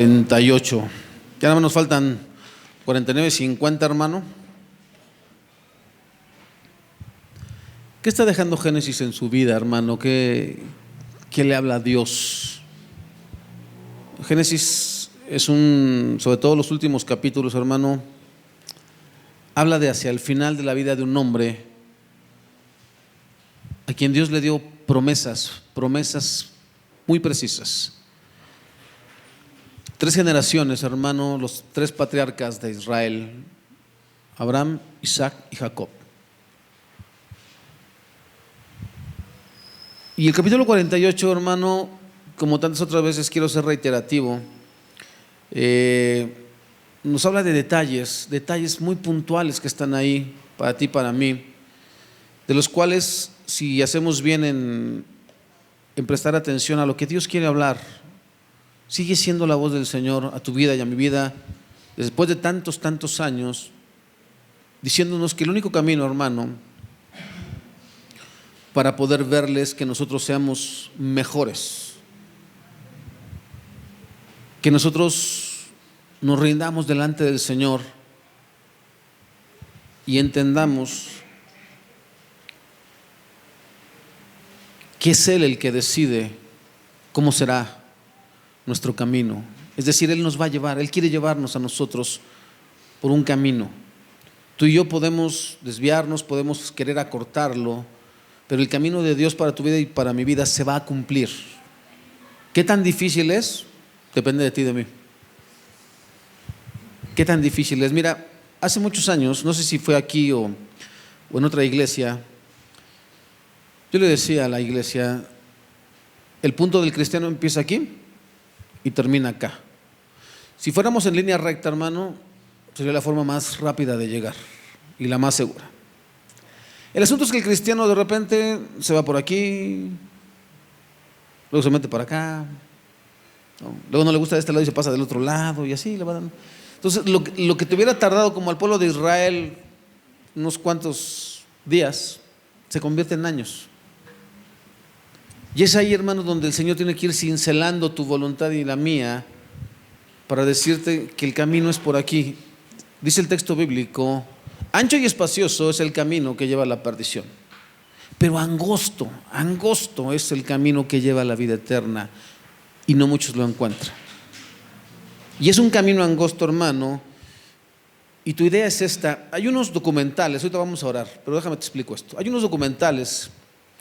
48. Ya nada más nos faltan 49, 50, hermano. ¿Qué está dejando Génesis en su vida, hermano? ¿Qué le habla a Dios? Génesis es sobre todo los últimos capítulos, hermano, habla de hacia el final de la vida de un hombre a quien Dios le dio promesas muy precisas. 3 generaciones, hermano, los 3 patriarcas de Israel: Abraham, Isaac y Jacob. Y el capítulo 48, hermano, como tantas otras veces, quiero ser reiterativo, nos habla de detalles muy puntuales que están ahí para ti, para mí, de los cuales, si hacemos bien en prestar atención a lo que Dios quiere hablar, sigue siendo la voz del Señor a tu vida y a mi vida, después de tantos años, diciéndonos que el único camino, hermano, para poder verles que nosotros seamos mejores, que nosotros nos rindamos delante del Señor y entendamos que es Él el que decide cómo será nuestro camino. Es decir, Él nos va a llevar, Él quiere llevarnos a nosotros por un camino. Tú y yo podemos desviarnos, podemos querer acortarlo, pero el camino de Dios para tu vida y para mi vida se va a cumplir. ¿Qué tan difícil es? Depende de ti y de mí. ¿Qué tan difícil es? Mira, hace muchos años, no sé si fue aquí o en otra iglesia, yo le decía a la iglesia: el punto del cristiano empieza aquí y termina acá. Si fuéramos en línea recta, hermano, sería la forma más rápida de llegar y la más segura. El asunto es que el cristiano de repente se va por aquí, luego se mete para acá, ¿no? Luego no le gusta de este lado y se pasa del otro lado y así le va dando. Entonces lo que te hubiera tardado como al pueblo de Israel unos cuantos días, se convierte en años. Y es ahí, hermano, donde el Señor tiene que ir cincelando tu voluntad y la mía para decirte que el camino es por aquí. Dice el texto bíblico: ancho y espacioso es el camino que lleva a la perdición, pero angosto es el camino que lleva a la vida eterna, y no muchos lo encuentran. Y es un camino angosto, hermano, y tu idea es esta. Hay unos documentales, ahorita vamos a orar, pero déjame te explico esto. Hay unos documentales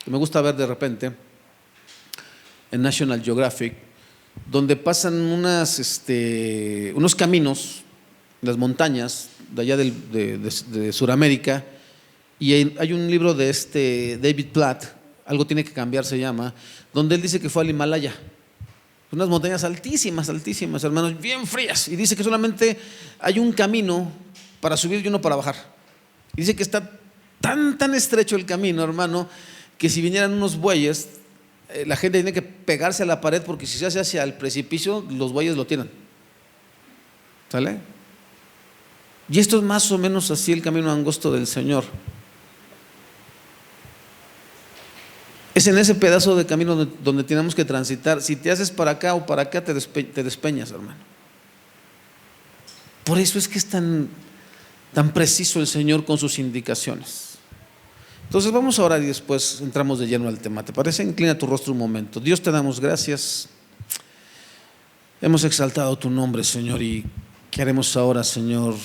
que me gusta ver de repente en National Geographic, donde pasan unos caminos en las montañas de allá de Sudamérica, y hay un libro de David Platt, Algo tiene que cambiar se llama, donde él dice que fue al Himalaya, unas montañas altísimas, hermanos, bien frías, y dice que solamente hay un camino para subir y uno para bajar, y dice que está tan estrecho el camino, hermano, que si vinieran unos bueyes, la gente tiene que pegarse a la pared, porque si se hace hacia el precipicio, los bueyes lo tiran. ¿Sale? Y esto es más o menos así el camino angosto del Señor. Es en ese pedazo de camino donde tenemos que transitar. Si te haces para acá o para acá, te despeñas, hermano. Por eso es que es tan preciso el Señor con sus indicaciones. Entonces vamos a orar y después entramos de lleno al tema. ¿Te parece? Inclina tu rostro un momento. Dios, te damos gracias. Hemos exaltado tu nombre, Señor, y queremos ahora, Señor,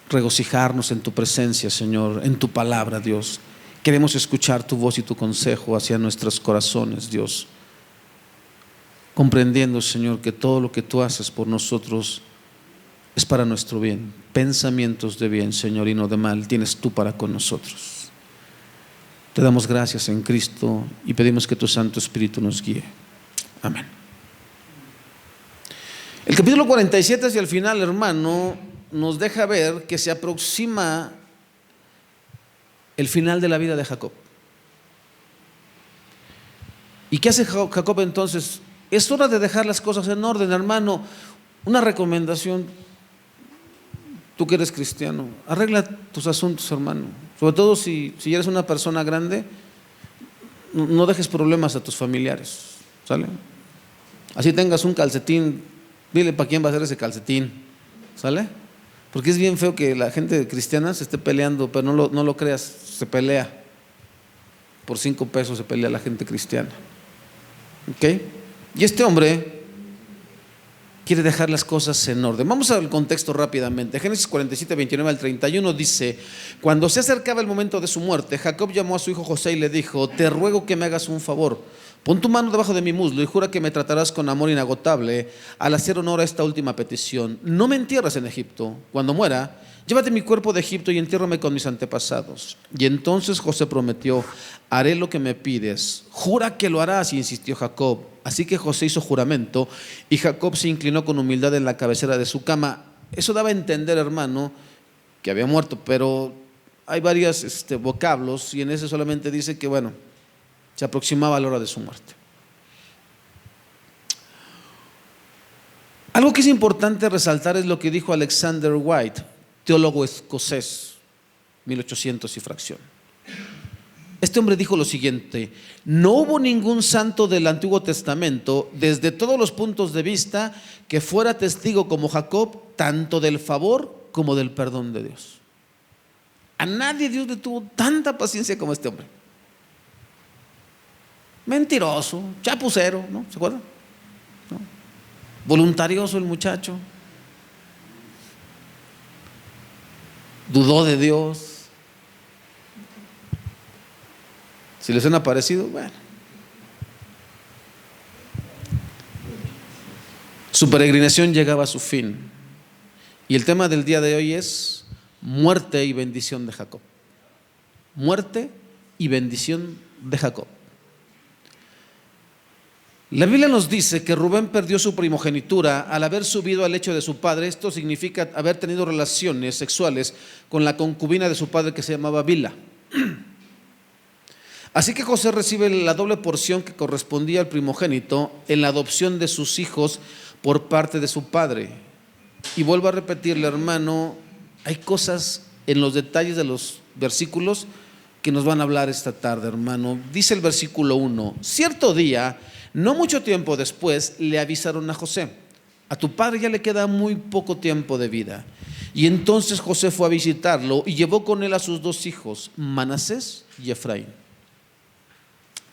regocijarnos en tu presencia, Señor, en tu palabra, Dios. Queremos escuchar tu voz y tu consejo hacia nuestros corazones, Dios, comprendiendo, Señor, que todo lo que tú haces por nosotros es para nuestro bien. Pensamientos de bien, Señor, y no de mal, tienes tú para con nosotros. Te damos gracias en Cristo y pedimos que tu Santo Espíritu nos guíe. Amén. El capítulo 47 hacia el final, hermano, nos deja ver que se aproxima el final de la vida de Jacob. ¿Y qué hace Jacob entonces? Es hora de dejar las cosas en orden, hermano. Una recomendación: tú que eres cristiano, arregla tus asuntos, hermano. Sobre todo si eres una persona grande, no dejes problemas a tus familiares, ¿sale? Así tengas un calcetín Dile para quién va a ser ese calcetín, ¿sale? Porque es bien feo que la gente cristiana se esté peleando, pero no lo creas, se pelea. Por 5 pesos se pelea la gente cristiana. ¿Ok? Y este hombre quiere dejar las cosas en orden. Vamos al contexto rápidamente. Génesis 47, 29 al 31 dice: cuando se acercaba el momento de su muerte, Jacob llamó a su hijo José y le dijo: te ruego que me hagas un favor. Pon tu mano debajo de mi muslo y jura que me tratarás con amor inagotable al hacer honor a esta última petición. No me entierres en Egipto. Cuando muera, llévate mi cuerpo de Egipto y entiérrame con mis antepasados. Y entonces José prometió: haré lo que me pides. Jura que lo harás, insistió Jacob. Así que José hizo juramento y Jacob se inclinó con humildad en la cabecera de su cama. Eso daba a entender, hermano, que había muerto, pero hay varios vocablos, y en ese solamente dice que, bueno, se aproximaba a la hora de su muerte. Algo que es importante resaltar es lo que dijo Alexander White, teólogo escocés, 1800 y fracción. Este hombre dijo lo siguiente: no hubo ningún santo del Antiguo Testamento, desde todos los puntos de vista, que fuera testigo como Jacob, tanto del favor como del perdón de Dios. A nadie Dios le tuvo tanta paciencia como este hombre. Mentiroso, chapucero, ¿no? ¿Se acuerdan? ¿No? Voluntarioso el muchacho. Dudó de Dios. Si les han parecido, bueno. Su peregrinación llegaba a su fin. Y el tema del día de hoy es muerte y bendición de Jacob. Muerte y bendición de Jacob. La Biblia nos dice que Rubén perdió su primogenitura al haber subido al lecho de su padre. Esto significa haber tenido relaciones sexuales con la concubina de su padre, que se llamaba Bilha. Así que José recibe la doble porción que correspondía al primogénito en la adopción de sus hijos por parte de su padre. Y vuelvo a repetirle, hermano, hay cosas en los detalles de los versículos que nos van a hablar esta tarde, hermano. Dice el versículo 1: cierto día, no mucho tiempo después, le avisaron a José: a tu padre ya le queda muy poco tiempo de vida. Y entonces José fue a visitarlo y llevó con él a sus 2 hijos, Manasés y Efraín.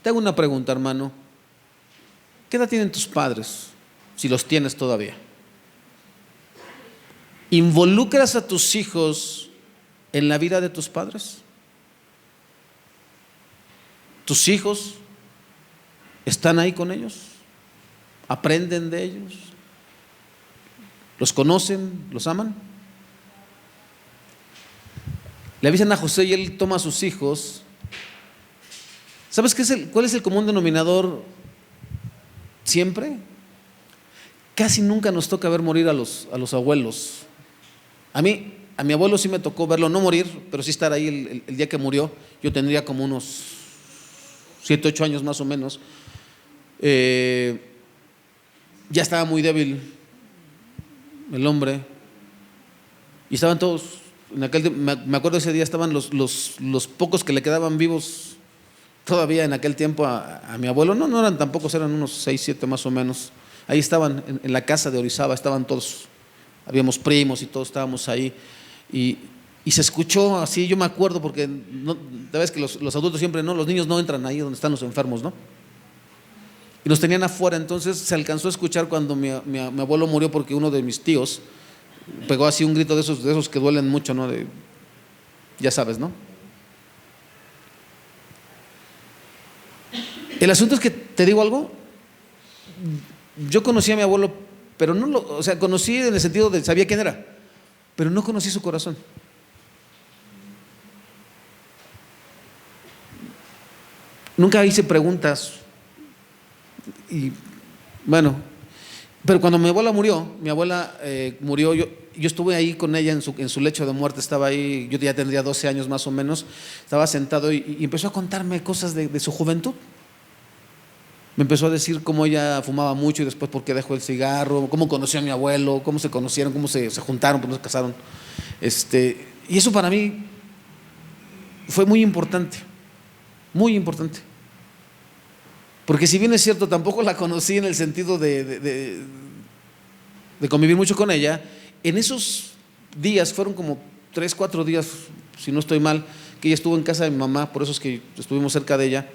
Te hago una pregunta, hermano. ¿Qué edad tienen tus padres, si los tienes todavía? ¿Involucras a tus hijos en la vida de tus padres? ¿Tus hijos están ahí con ellos? ¿Aprenden de ellos? ¿Los conocen? ¿Los aman? Le avisan a José y él toma a sus hijos. ¿Sabes cuál es el común denominador siempre? Casi nunca nos toca ver morir a los abuelos. A mi abuelo sí me tocó verlo, no morir, pero sí estar ahí el día que murió. Yo tendría como unos 7, 8 años más o menos. Ya estaba muy débil el hombre. Y estaban todos, me acuerdo ese día, estaban los pocos que le quedaban vivos todavía en aquel tiempo a mi abuelo. No eran tan pocos, eran unos 6, 7 más o menos. Ahí estaban en la casa de Orizaba, estaban todos, habíamos primos y todos estábamos ahí. Y se escuchó así, yo me acuerdo, porque sabes que los adultos siempre no, los niños no entran ahí donde están los enfermos, ¿no? Y nos tenían afuera. Entonces se alcanzó a escuchar cuando mi abuelo murió, porque uno de mis tíos pegó así un grito de esos que duelen mucho, ¿no? Ya sabes, ¿no? El asunto es que, te digo algo, yo conocí a mi abuelo, pero conocí en el sentido de sabía quién era, pero no conocí su corazón. Nunca hice preguntas. Y bueno, pero cuando mi abuela murió, yo estuve ahí con ella en su lecho de muerte. Estaba ahí, yo ya tendría 12 años más o menos. Estaba sentado y empezó a contarme cosas de su juventud. Me empezó a decir cómo ella fumaba mucho y después por qué dejó el cigarro, cómo conoció a mi abuelo, cómo se conocieron, cómo se juntaron, cómo se casaron. Y eso para mí fue muy importante, muy importante. Porque si bien es cierto, tampoco la conocí en el sentido de convivir mucho con ella. En esos días, fueron como 3, 4 días, si no estoy mal, que ella estuvo en casa de mi mamá, por eso es que estuvimos cerca de ella,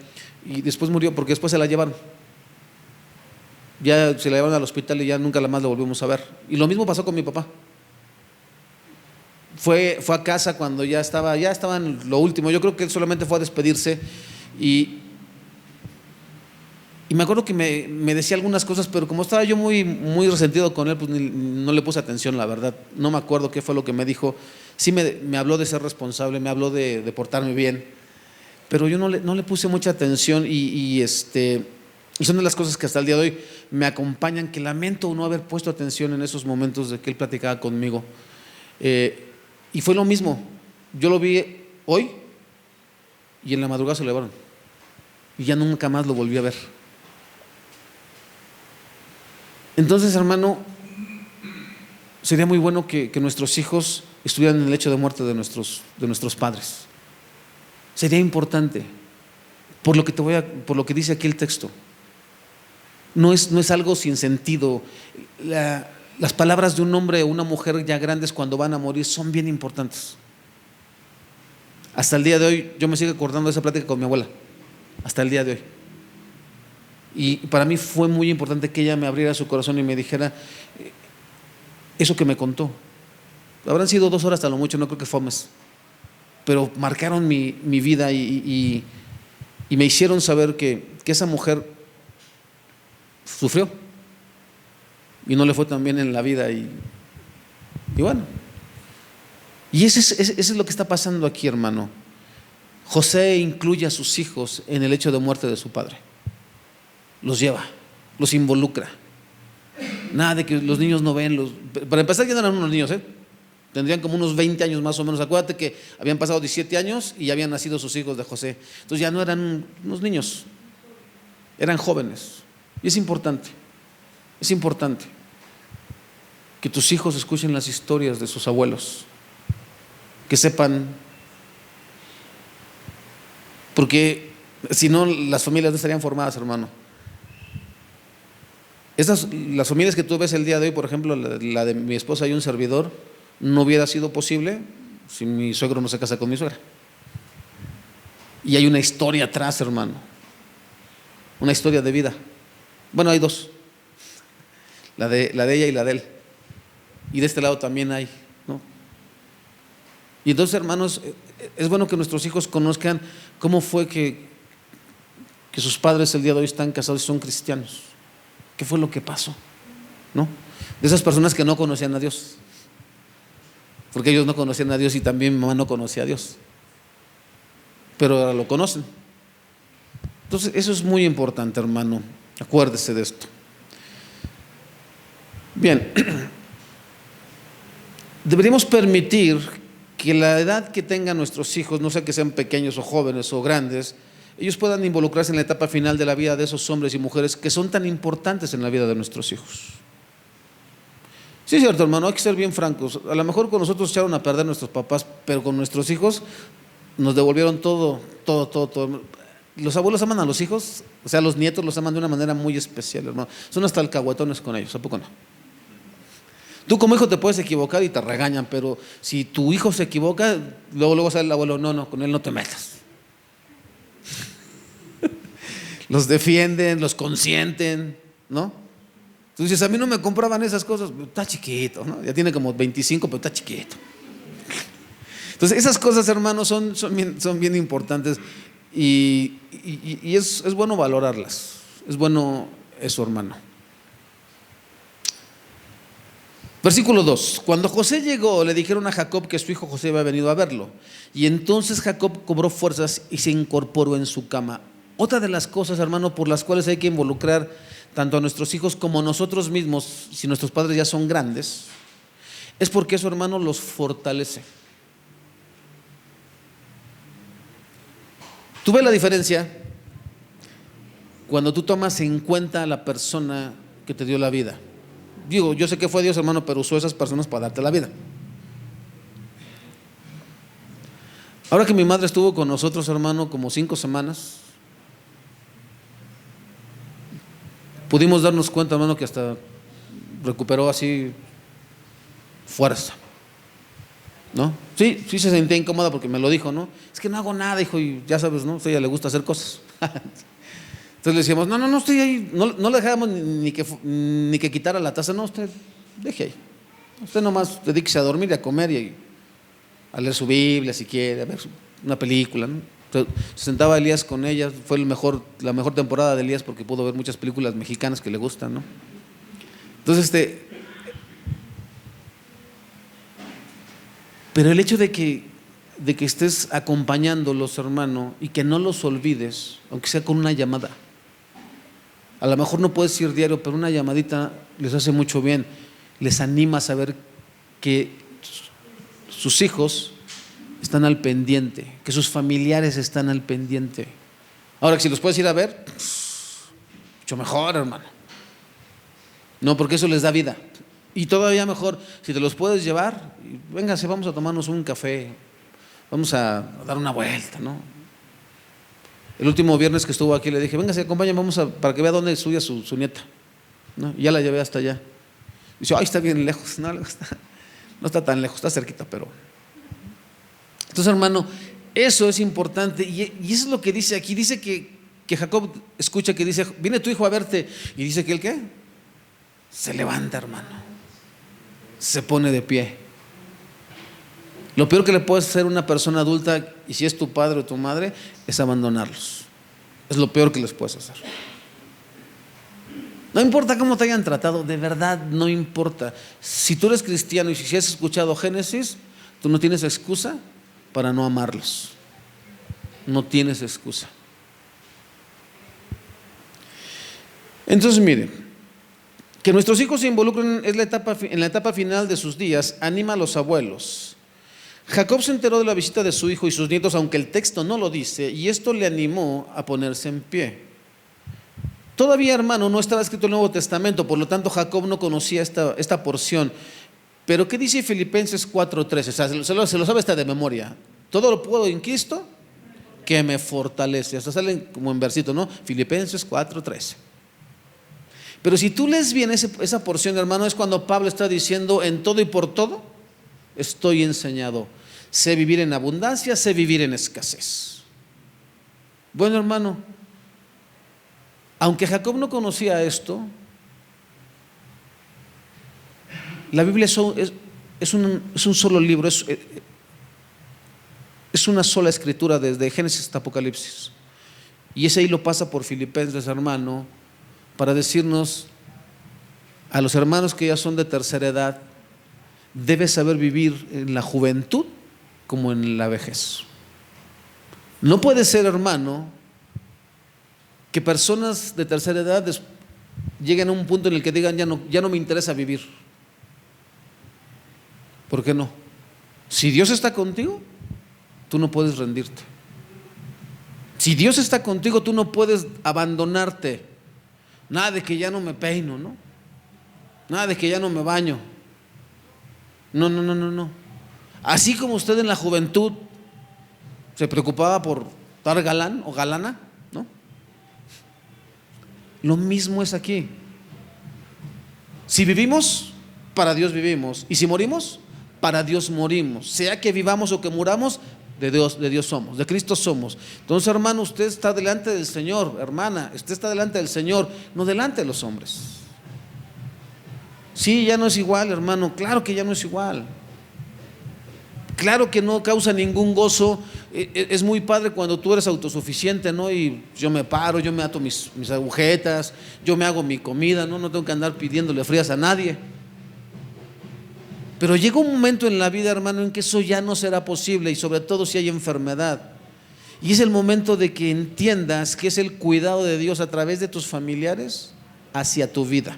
y después murió porque después se la llevaron. Ya se la llevaron al hospital y ya nunca más la volvimos a ver. Y lo mismo pasó con mi papá. Fue a casa cuando ya estaba en lo último. Yo creo que él solamente fue a despedirse y me acuerdo que me decía algunas cosas, pero como estaba yo muy, muy resentido con él, pues no le puse atención, la verdad. No me acuerdo qué fue lo que me dijo. Sí me habló de ser responsable, me habló de portarme bien, pero yo no le puse mucha atención y son de las cosas que hasta el día de hoy me acompañan, que lamento no haber puesto atención en esos momentos de que él platicaba conmigo. Y fue lo mismo, yo lo vi hoy y en la madrugada se lo llevaron y ya nunca más lo volví a ver. Entonces, hermano, sería muy bueno que nuestros hijos estuvieran en el lecho de muerte de nuestros padres. Sería importante, por lo que dice aquí el texto. No es algo sin sentido. Las palabras de un hombre o una mujer ya grandes cuando van a morir son bien importantes. Hasta el día de hoy yo me sigo acordando de esa plática con mi abuela, hasta el día de hoy. Y para mí fue muy importante que ella me abriera su corazón y me dijera eso que me contó. Habrán sido 2 horas a lo mucho, no creo que fue más, pero marcaron mi vida y me hicieron saber que esa mujer sufrió y no le fue tan bien en la vida y bueno, y eso es lo que está pasando aquí, hermano. José incluye a sus hijos en el hecho de muerte de su padre, los lleva, los involucra. Nada de que los niños no ven. Para empezar, ya no eran unos niños, tendrían como unos 20 años más o menos. Acuérdate que habían pasado 17 años y ya habían nacido sus hijos de José. Entonces ya no eran unos niños, eran jóvenes. Y es importante que tus hijos escuchen las historias de sus abuelos, que sepan, porque si no las familias no estarían formadas, hermano. Las familias que tú ves el día de hoy, por ejemplo, la de mi esposa y un servidor, no hubiera sido posible si mi suegro no se casa con mi suegra. Y hay una historia atrás, hermano, una historia de vida. Bueno, hay 2, la de ella y la de él, y de este lado también hay, ¿no? Y entonces, hermanos, es bueno que nuestros hijos conozcan cómo fue que sus padres el día de hoy están casados y son cristianos. ¿Qué fue lo que pasó? ¿No? De esas personas que no conocían a Dios, porque ellos no conocían a Dios y también mi mamá no conocía a Dios, pero ahora lo conocen. Entonces eso es muy importante, hermano, acuérdese de esto. Bien, deberíamos permitir que la edad que tengan nuestros hijos, no sé que sean pequeños o jóvenes o grandes, ellos puedan involucrarse en la etapa final de la vida de esos hombres y mujeres que son tan importantes en la vida de nuestros hijos. Sí, es cierto, hermano, hay que ser bien francos. A lo mejor con nosotros echaron a perder nuestros papás, pero con nuestros hijos nos devolvieron todo. Los abuelos aman a los hijos, o sea, los nietos los aman de una manera muy especial, hermano. Son hasta alcahuetones con ellos, ¿a poco no? Tú como hijo te puedes equivocar y te regañan, pero si tu hijo se equivoca, luego sale el abuelo, no, con él no te metas. Los defienden, los consienten, ¿no? Tú dices, a mí no me compraban esas cosas, está chiquito, ¿no? Ya tiene como 25, pero está chiquito. Entonces esas cosas, hermanos, son bien importantes y es bueno valorarlas. Es bueno eso, hermano. Versículo 2. Cuando José llegó, le dijeron a Jacob que su hijo José había venido a verlo. Y entonces Jacob cobró fuerzas y se incorporó en su cama. Otra de las cosas, hermano, por las cuales hay que involucrar tanto a nuestros hijos como a nosotros mismos, si nuestros padres ya son grandes, es porque eso, hermano, los fortalece. ¿Tú ves la diferencia cuando tú tomas en cuenta a la persona que te dio la vida? Digo, yo sé que fue Dios, hermano, pero usó esas personas para darte la vida. Ahora que mi madre estuvo con nosotros, hermano, como 5 semanas, pudimos darnos cuenta, hermano, que hasta recuperó así fuerza, ¿no? Sí, sí se sentía incómoda porque me lo dijo, ¿no? Es que no hago nada, hijo, y ya sabes, ¿no? A ella le gusta hacer cosas. Entonces le decíamos, no estoy ahí, no le dejábamos ni que quitara la taza, no, usted deje ahí. Usted nomás dedíquese a dormir y a comer y a leer su Biblia si quiere, a ver una película, ¿no? Entonces, se sentaba Elías con ella, fue la mejor temporada de Elías porque pudo ver muchas películas mexicanas que le gustan, ¿no? Entonces, pero el hecho de que estés acompañándolos, hermano, y que no los olvides, aunque sea con una llamada. A lo mejor no puedes ir diario, pero una llamadita les hace mucho bien. Les anima a saber que sus hijos están al pendiente, que sus familiares están al pendiente. Ahora, si los puedes ir a ver, mucho mejor, hermano. No, porque eso les da vida. Y todavía mejor, si te los puedes llevar, véngase, vamos a tomarnos un café, vamos a dar una vuelta, ¿no? El último viernes que estuvo aquí le dije, véngase, acompáñame, para que vea dónde estudia su nieta, ¿no? Y ya la llevé hasta allá. Dice, ay, está bien lejos. No está tan lejos, está cerquita, pero. Entonces, hermano, eso es importante. Y eso es lo que dice aquí. Dice que Jacob escucha que dice, viene tu hijo a verte. Y dice que ¿el qué? Se levanta, hermano. Se pone de pie. Lo peor que le puede hacer a una persona adulta, y si es tu padre o tu madre, es abandonarlos. Es lo peor que les puedes hacer. No importa cómo te hayan tratado, de verdad no importa. Si tú eres cristiano y si has escuchado Génesis, tú no tienes excusa para no amarlos. No tienes excusa. Entonces, miren, que nuestros hijos se involucren en la etapa final de sus días, anima a los abuelos. Jacob se enteró de la visita de su hijo y sus nietos, aunque el texto no lo dice, y esto le animó a ponerse en pie. Todavía, hermano, no estaba escrito el Nuevo Testamento, por lo tanto Jacob no conocía esta porción. Pero ¿qué dice Filipenses 4:13? O sea, se lo sabe hasta de memoria. Todo lo puedo en Cristo que me fortalece. Hasta salen como en versito, ¿no? Filipenses 4:13. Pero si tú lees bien esa porción, hermano, es cuando Pablo está diciendo, en todo y por todo estoy enseñado. Sé vivir en abundancia, sé vivir en escasez. Bueno, hermano, aunque Jacob no conocía esto, la Biblia es un solo libro, es una sola escritura desde Génesis hasta Apocalipsis. Y ese hilo pasa por Filipenses, hermano, para decirnos a los hermanos que ya son de tercera edad, debes saber vivir en la juventud como en la vejez. No puede ser, hermano, que personas de tercera edad lleguen a un punto en el que digan, ya no me interesa vivir. ¿Por qué no? Si Dios está contigo, tú no puedes rendirte. Si Dios está contigo, tú no puedes abandonarte. Nada de que ya no me peino, ¿no? Nada de que ya no me baño. No. Así como usted en la juventud se preocupaba por estar galán o galana, ¿no? Lo mismo es aquí. Si vivimos, para Dios vivimos. Y si morimos, para Dios morimos. Sea que vivamos o que muramos, de Dios somos, de Cristo somos. Entonces, hermano, usted está delante del Señor. Hermana, usted está delante del Señor, no delante de los hombres. Sí, ya no es igual, hermano. Claro que ya no es igual. Claro que no causa ningún gozo. Es muy padre cuando tú eres autosuficiente, ¿no? Y yo me paro, yo me ato mis agujetas, yo me hago mi comida, ¿no? No tengo que andar pidiéndole frías a nadie. Pero llega un momento en la vida, hermano, en que eso ya no será posible, y sobre todo si hay enfermedad. Y es el momento de que entiendas que es el cuidado de Dios a través de tus familiares hacia tu vida.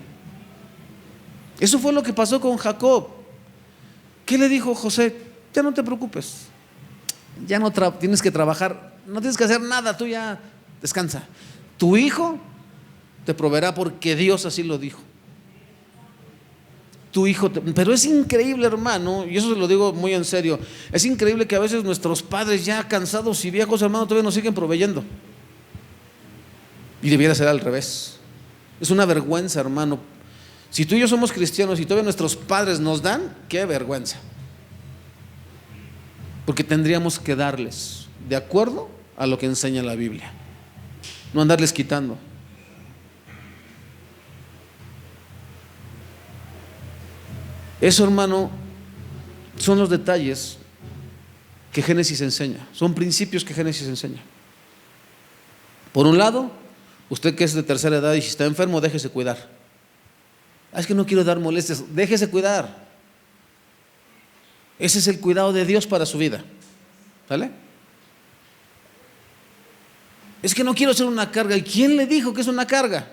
Eso fue lo que pasó con Jacob. ¿Qué le dijo José? Ya no te preocupes, ya no tienes que trabajar, no tienes que hacer nada, tú ya descansa. Tu hijo te proveerá porque Dios así lo dijo. Tu hijo pero es increíble, hermano, y eso se lo digo muy en serio, es increíble que a veces nuestros padres ya cansados y viejos, hermano, todavía nos siguen proveyendo. Y debiera ser al revés. Es una vergüenza, hermano. Si tú y yo somos cristianos y todavía nuestros padres nos dan, qué vergüenza. Porque tendríamos que darles de acuerdo a lo que enseña la Biblia, no andarles quitando. Eso, hermano, son los detalles que Génesis enseña, son principios que Génesis enseña. Por un lado, usted que es de tercera edad y si está enfermo, déjese cuidar. Es que no quiero dar molestias, déjese cuidar. Ese es el cuidado de Dios para su vida, ¿sale? Es que no quiero ser una carga. ¿Y quién le dijo que es una carga?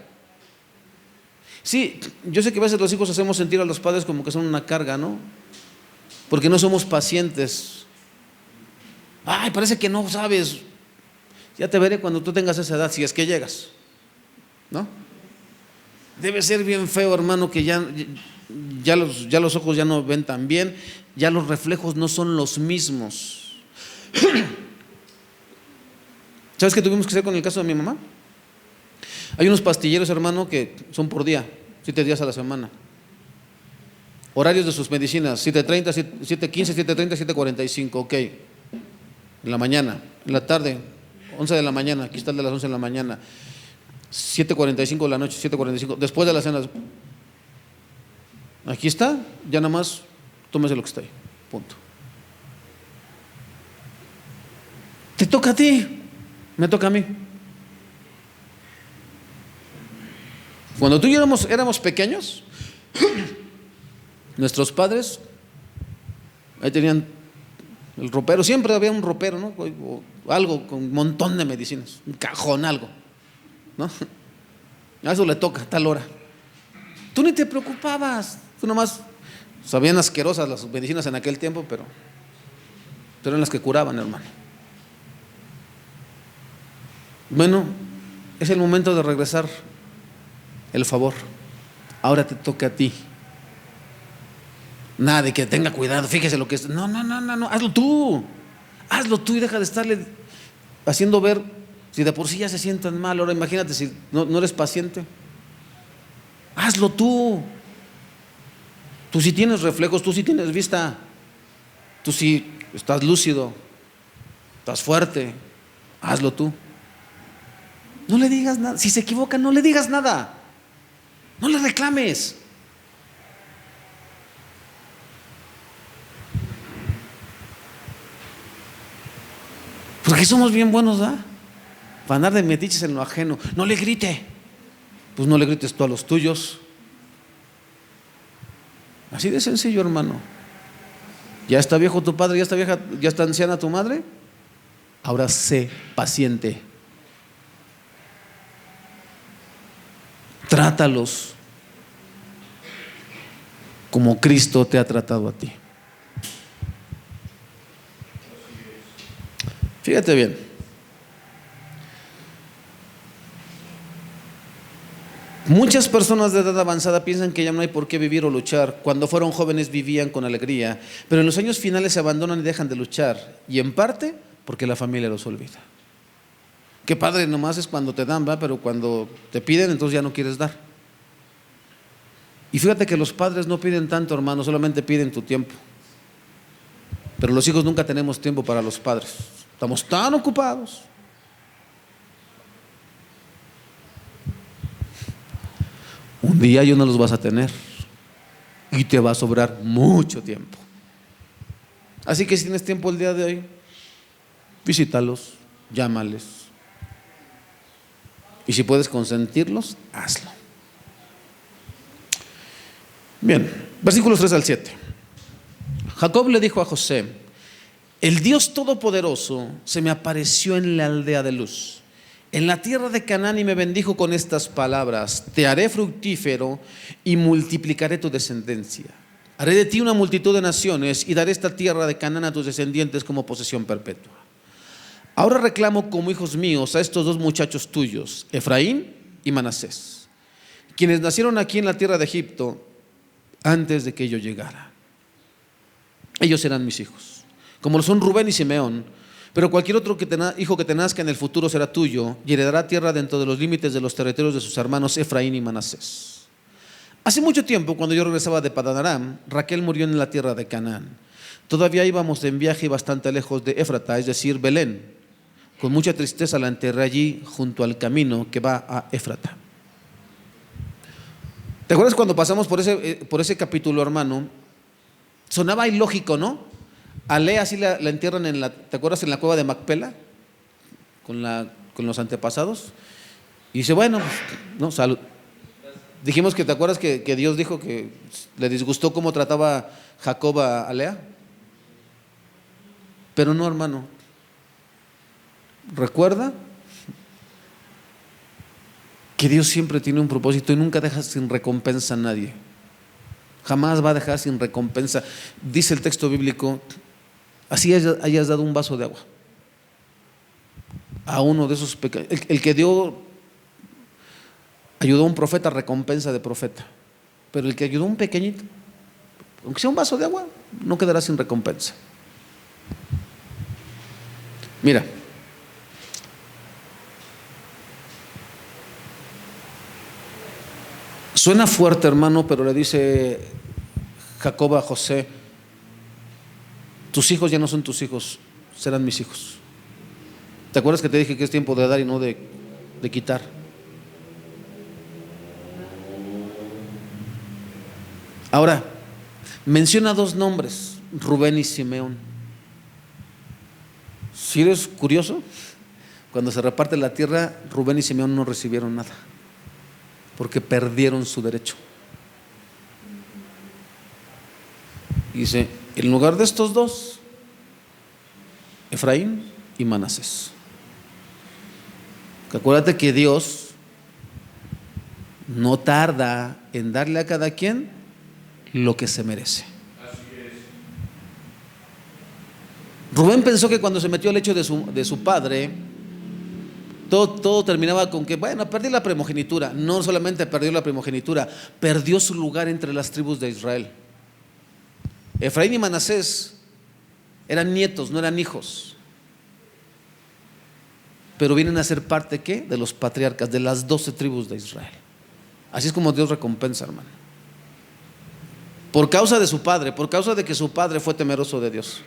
Sí, yo sé que a veces los hijos hacemos sentir a los padres como que son una carga, ¿no? Porque no somos pacientes. Ay, parece que no sabes. Ya te veré cuando tú tengas esa edad, si es que llegas, ¿no? Debe ser bien feo, hermano, que ya los ojos ya no ven tan bien, ya los reflejos no son los mismos. ¿Sabes qué tuvimos que hacer con el caso de mi mamá? Hay unos pastilleros, hermano, que son por día, 7 días a la semana. Horarios de sus medicinas: 7:30, 7:15, 7:30, 7:45, ok. En la mañana, en la tarde, 11 de la mañana, aquí está el de las 11 de la mañana. 7:45 de la noche, 7:45, después de la cena. Aquí está, ya nada más tómese lo que está ahí, punto. Te toca a ti, me toca a mí. Cuando tú y yo éramos pequeños, nuestros padres ahí tenían el ropero, siempre había un ropero, ¿no? O algo con un montón de medicinas, un cajón, algo, ¿no? A eso le toca a tal hora. Tú ni te preocupabas, tú nomás, sabían asquerosas las medicinas en aquel tiempo, pero eran las que curaban, hermano. Bueno, es el momento de regresar el favor. Ahora te toca a ti. Nada de que tenga cuidado, fíjese lo que es. No, hazlo tú y deja de estarle haciendo ver. Si de por sí ya se sientan mal, ahora imagínate si no eres paciente. Hazlo tú. Tú sí tienes reflejos, tú sí tienes vista, tú sí estás lúcido, estás fuerte. Hazlo tú. No le digas nada. Si se equivoca, no le digas nada. No le reclames. Porque somos bien buenos, ¿verdad? Para andar de metiches en lo ajeno. No le grite. Pues no le grites tú a los tuyos. Así de sencillo, hermano. Ya está viejo tu padre, ya está vieja, ya está anciana tu madre. Ahora sé paciente. Trátalos como Cristo te ha tratado a ti. Fíjate bien. Muchas personas de edad avanzada piensan que ya no hay por qué vivir o luchar. Cuando fueron jóvenes vivían con alegría, pero en los años finales se abandonan y dejan de luchar, y en parte porque la familia los olvida. Qué padre nomás es cuando te dan, ¿va? Pero cuando te piden, entonces ya no quieres dar. Y fíjate que los padres no piden tanto, hermano, solamente piden tu tiempo. Pero los hijos nunca tenemos tiempo para los padres. Estamos tan ocupados. Un día ya no los vas a tener y te va a sobrar mucho tiempo. Así que si tienes tiempo el día de hoy, visítalos, llámales. Y si puedes consentirlos, hazlo. Bien, versículos 3 al 7. Jacob le dijo a José: el Dios Todopoderoso se me apareció en la aldea de Luz, en la tierra de Canaán, y me bendijo con estas palabras: te haré fructífero y multiplicaré tu descendencia. Haré de ti una multitud de naciones y daré esta tierra de Canaán a tus descendientes como posesión perpetua. Ahora reclamo como hijos míos a estos dos muchachos tuyos, Efraín y Manasés, quienes nacieron aquí en la tierra de Egipto antes de que yo llegara. Ellos serán mis hijos, como lo son Rubén y Simeón. Pero cualquier otro hijo que te nazca en el futuro será tuyo y heredará tierra dentro de los límites de los territorios de sus hermanos Efraín y Manasés. Hace mucho tiempo, cuando yo regresaba de Padán Aram, Raquel murió en la tierra de Canaán. Todavía íbamos en viaje bastante lejos de Éfrata, es decir, Belén. Con mucha tristeza la enterré allí, junto al camino que va a Éfrata. ¿Te acuerdas cuando pasamos por ese capítulo, hermano? Sonaba ilógico, ¿no? A Lea así la entierran ¿te acuerdas? En la cueva de Macpela, con los antepasados. Y dice, bueno, pues, no, salud. Dijimos que, ¿te acuerdas que Dios dijo que le disgustó cómo trataba Jacob a Lea? Pero no, hermano. Recuerda que Dios siempre tiene un propósito y nunca deja sin recompensa a nadie. Jamás va a dejar sin recompensa. Dice el texto bíblico, así hayas dado un vaso de agua a uno de esos pequeños. El que ayudó a un profeta, recompensa de profeta. Pero el que ayudó a un pequeñito, aunque sea un vaso de agua, no quedará sin recompensa. Mira, suena fuerte, hermano, pero le dice Jacob a José, tus hijos ya no son tus hijos, serán mis hijos. ¿Te acuerdas que te dije que es tiempo de dar y no de quitar? Ahora, menciona dos nombres, Rubén y Simeón. Si eres curioso, cuando se reparte la tierra, Rubén y Simeón no recibieron nada, porque perdieron su derecho. Dice, en lugar de estos dos, Efraín y Manasés. Acuérdate que Dios no tarda en darle a cada quien lo que se merece. Rubén pensó que cuando se metió al lecho de su padre, todo terminaba con que, bueno, perdí la primogenitura. No solamente perdió la primogenitura, perdió su lugar entre las tribus de Israel. Efraín y Manasés eran nietos, no eran hijos, pero vienen a ser parte, ¿qué? De los patriarcas, de las 12 tribus de Israel. Así es como Dios recompensa, hermano. Por causa de su padre, por causa de que su padre fue temeroso de Dios.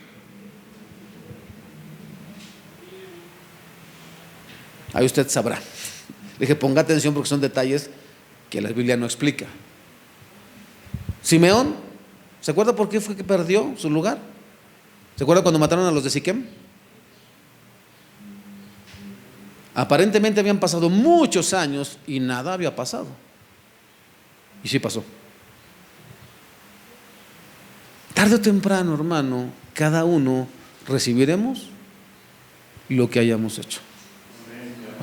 Ahí usted sabrá. Dije, ponga atención porque son detalles que la Biblia no explica. Simeón, ¿se acuerda por qué fue que perdió su lugar? ¿Se acuerda cuando mataron a los de Siquem? Aparentemente habían pasado muchos años y nada había pasado. Y sí pasó. Tarde o temprano, hermano, cada uno recibiremos lo que hayamos hecho.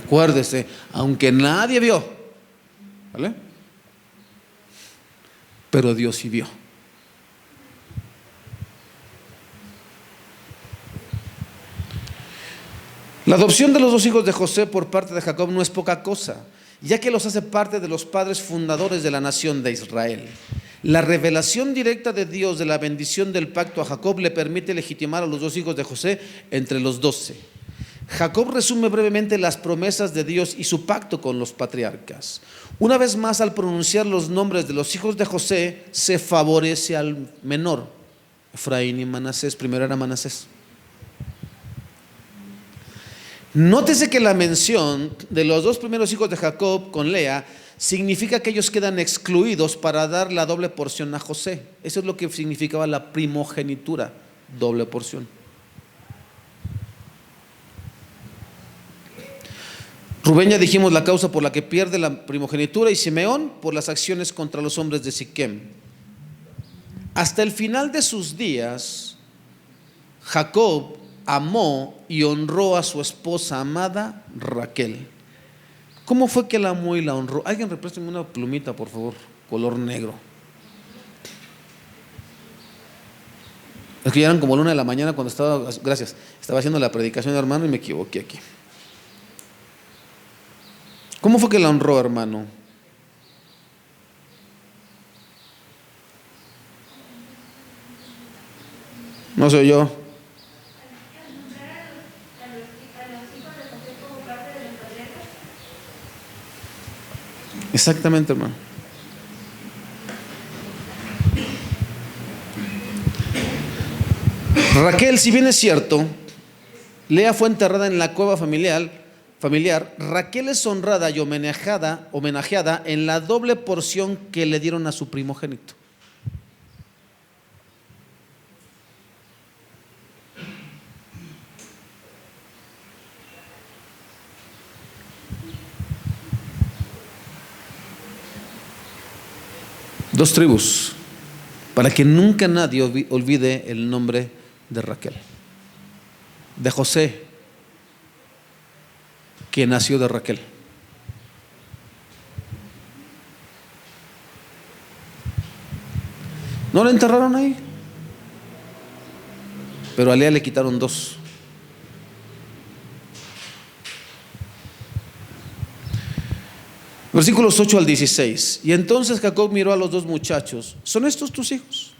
Acuérdese, aunque nadie vio, ¿vale? Pero Dios sí vio. La adopción de los dos hijos de José por parte de Jacob no es poca cosa, ya que los hace parte de los padres fundadores de la nación de Israel. La revelación directa de Dios de la bendición del pacto a Jacob le permite legitimar a los dos hijos de José entre los 12. Jacob resume brevemente las promesas de Dios y su pacto con los patriarcas. Una vez más, al pronunciar los nombres de los hijos de José, se favorece al menor, Efraín y Manasés. Primero era Manasés. Nótese que la mención de los dos primeros hijos de Jacob con Lea significa que ellos quedan excluidos para dar la doble porción a José. Eso es lo que significaba la primogenitura, doble porción. Rubén, ya dijimos la causa por la que pierde la primogenitura, y Simeón por las acciones contra los hombres de Siquem. Hasta el final de sus días, Jacob amó y honró a su esposa amada Raquel. ¿Cómo fue que la amó y la honró? Alguien représteme una plumita, por favor, color negro. Es que ya eran como la 1 de la mañana cuando estaba haciendo la predicación, hermano, y me equivoqué aquí. ¿Cómo fue que la honró, hermano? No soy yo. Exactamente, hermano. Raquel, si bien es cierto, Lea fue enterrada en la cueva familiar, Raquel es honrada y homenajeada en la doble porción que le dieron a su primogénito. Dos tribus, para que nunca nadie olvide el nombre de Raquel, de José, que nació de Raquel. ¿No la enterraron ahí? Pero a Lea le quitaron dos. Versículos 8 al 16. Y entonces Jacob miró a los dos muchachos. ¿Son estos tus hijos?,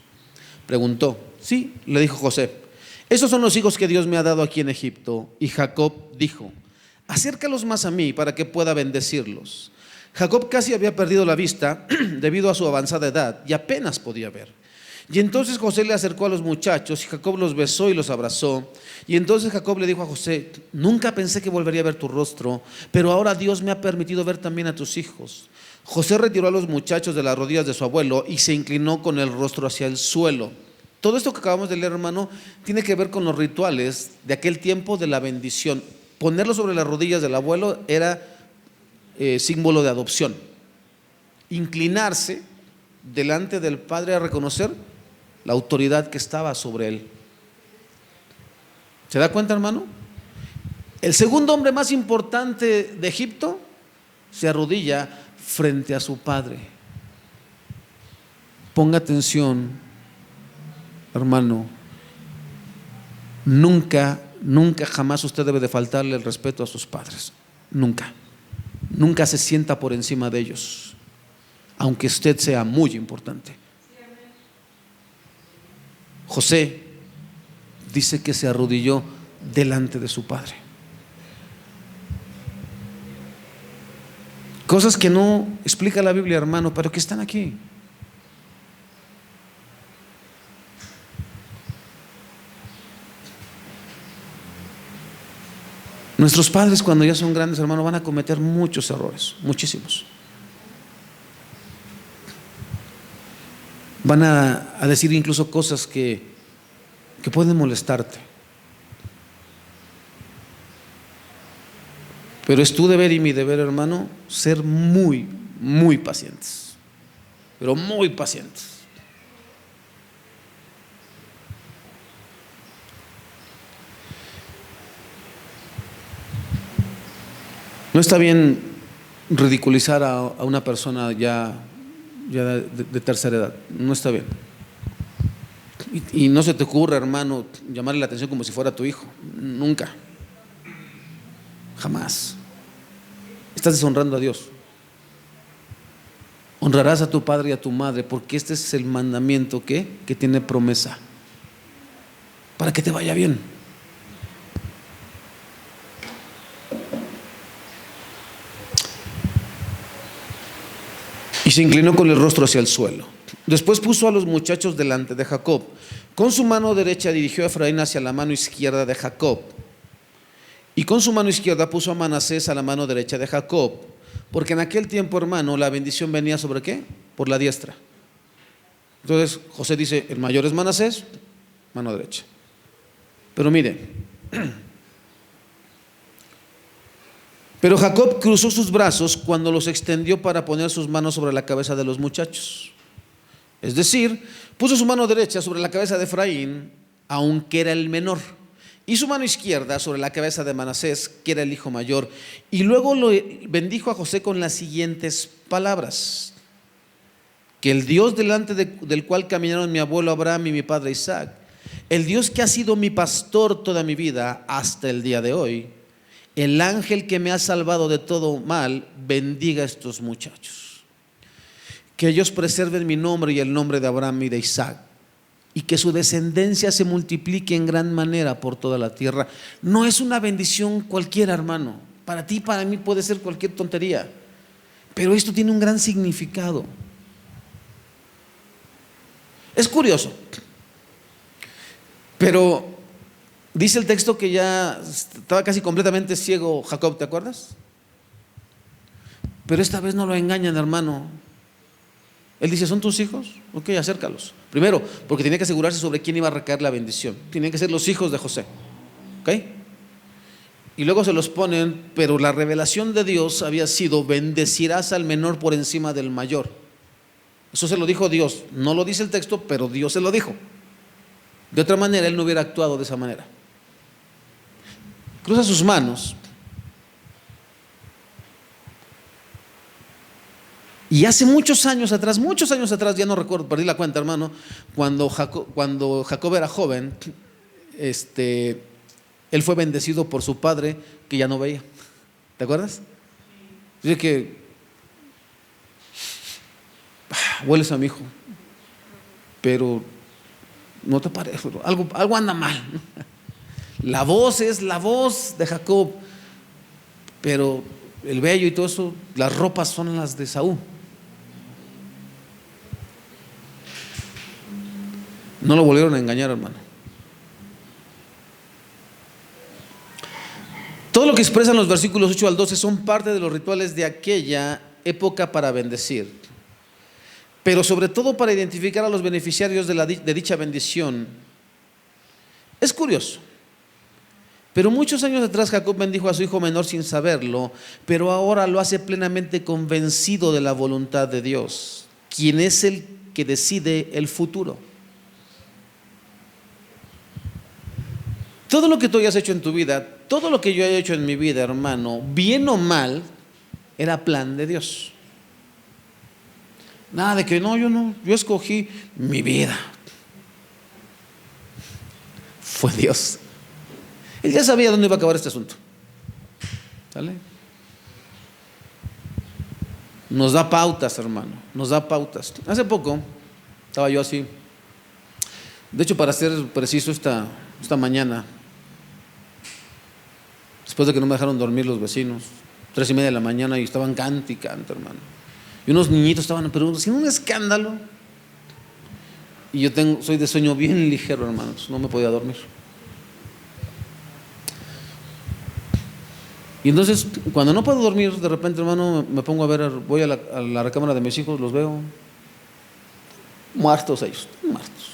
preguntó. Sí, le dijo José, estos son los hijos que Dios me ha dado aquí en Egipto. Y Jacob dijo, acércalos más a mí para que pueda bendecirlos. Jacob casi había perdido la vista debido a su avanzada edad y apenas podía ver. Y entonces José le acercó a los muchachos y Jacob los besó y los abrazó. Y entonces Jacob le dijo a José, nunca pensé que volvería a ver tu rostro, pero ahora Dios me ha permitido ver también a tus hijos. José retiró a los muchachos de las rodillas de su abuelo y se inclinó con el rostro hacia el suelo. Todo esto que acabamos de leer, hermano, tiene que ver con los rituales de aquel tiempo de la bendición. Ponerlo sobre las rodillas del abuelo era símbolo de adopción. Inclinarse delante del padre a reconocer la autoridad que estaba sobre él. ¿Se da cuenta, hermano? El segundo hombre más importante de Egipto se arrodilla frente a su padre. Ponga atención, hermano. Nunca jamás usted debe de faltarle el respeto a sus padres. Nunca se sienta por encima de ellos, aunque usted sea muy importante. José dice que se arrodilló delante de su padre. Cosas que no explica la Biblia, hermano, pero que están aquí. Nuestros padres, cuando ya son grandes, hermano, van a cometer muchos errores, muchísimos. Van a decir incluso cosas que pueden molestarte. Pero es tu deber y mi deber, hermano, ser muy, muy pacientes. Pero muy pacientes. No está bien ridiculizar a una persona ya de tercera edad. No está bien. Y no se te ocurra, hermano, llamarle la atención como si fuera tu hijo. Nunca. Jamás. Estás deshonrando a Dios. Honrarás a tu padre y a tu madre, porque este es el mandamiento que tiene promesa para que te vaya bien. Y se inclinó con el rostro hacia el suelo. Después puso a los muchachos delante de Jacob. Con su mano derecha dirigió a Efraín hacia la mano izquierda de Jacob. Y con su mano izquierda puso a Manasés a la mano derecha de Jacob. Porque en aquel tiempo, hermano, la bendición venía ¿sobre qué? Por la diestra. Entonces José dice, el mayor es Manasés, mano derecha. Pero mire, pero Jacob cruzó sus brazos cuando los extendió para poner sus manos sobre la cabeza de los muchachos. Es decir, puso su mano derecha sobre la cabeza de Efraín, aunque era el menor, y su mano izquierda sobre la cabeza de Manasés, que era el hijo mayor. Y luego lo bendijo a José con las siguientes palabras: que el Dios delante del cual caminaron mi abuelo Abraham y mi padre Isaac, el Dios que ha sido mi pastor toda mi vida hasta el día de hoy, el ángel que me ha salvado de todo mal, bendiga a estos muchachos. Que ellos preserven mi nombre y el nombre de Abraham y de Isaac, y que su descendencia se multiplique en gran manera por toda la tierra. No es una bendición cualquiera, hermano. Para ti, para mí puede ser cualquier tontería, pero esto tiene un gran significado. Es curioso. Pero dice el texto que ya estaba casi completamente ciego Jacob, ¿te acuerdas? Pero esta vez no lo engañan, hermano. Él dice, ¿son tus hijos? Ok, acércalos. Primero, porque tenía que asegurarse sobre quién iba a recaer la bendición. Tenían que ser los hijos de José. ¿Ok? Y luego se los ponen, pero la revelación de Dios había sido, bendecirás al menor por encima del mayor. Eso se lo dijo Dios. No lo dice el texto, pero Dios se lo dijo. De otra manera, él no hubiera actuado de esa manera. Cruza sus manos. Y hace muchos años atrás, ya no recuerdo, perdí la cuenta, hermano, cuando Jacob era joven, él fue bendecido por su padre que ya no veía. ¿Te acuerdas? Dice que hueles a mi hijo, pero no te parece, algo anda mal. La voz es la voz de Jacob, pero el vello y todo eso, las ropas son las de Saúl. No lo volvieron a engañar, hermano. Todo lo que expresan los versículos 8 al 12 son parte de los rituales de aquella época para bendecir, pero sobre todo para identificar a los beneficiarios de dicha bendición. Es curioso, pero muchos años atrás Jacob bendijo a su hijo menor sin saberlo, pero ahora lo hace plenamente convencido de la voluntad de Dios, quien es el que decide el futuro. Todo lo que tú hayas hecho en tu vida, todo lo que yo haya hecho en mi vida, hermano, bien o mal, era plan de Dios. Nada de que yo escogí mi vida. Fue Dios. Él ya sabía dónde iba a acabar este asunto. ¿Sale? Nos da pautas, hermano, nos da pautas. Hace poco estaba yo así. De hecho, para ser preciso, esta mañana, después de que no me dejaron dormir los vecinos, 3:30 de la mañana, y estaban cante y cante, hermano. Y unos niñitos estaban, pero sin un escándalo. Y yo soy de sueño bien ligero, hermano, no me podía dormir. Y entonces, cuando no puedo dormir, de repente, hermano, me pongo a ver, voy a la recámara de mis hijos, los veo muertos ellos, muertos.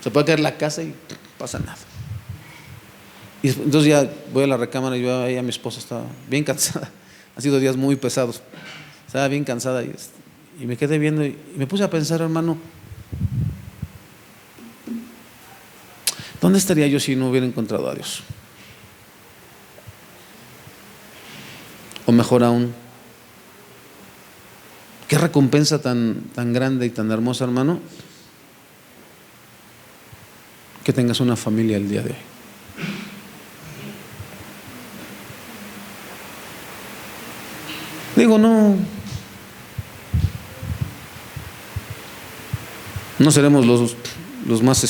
Se puede caer la casa y no pasa nada. Y entonces ya voy a la recámara y yo a mi esposa estaba bien cansada. Han sido días muy pesados. Estaba bien cansada y me quedé viendo y me puse a pensar, hermano, ¿dónde estaría yo si no hubiera encontrado a Dios? O mejor aún, qué recompensa tan grande y tan hermosa, hermano, que tengas una familia el día de hoy. Digo, no seremos los más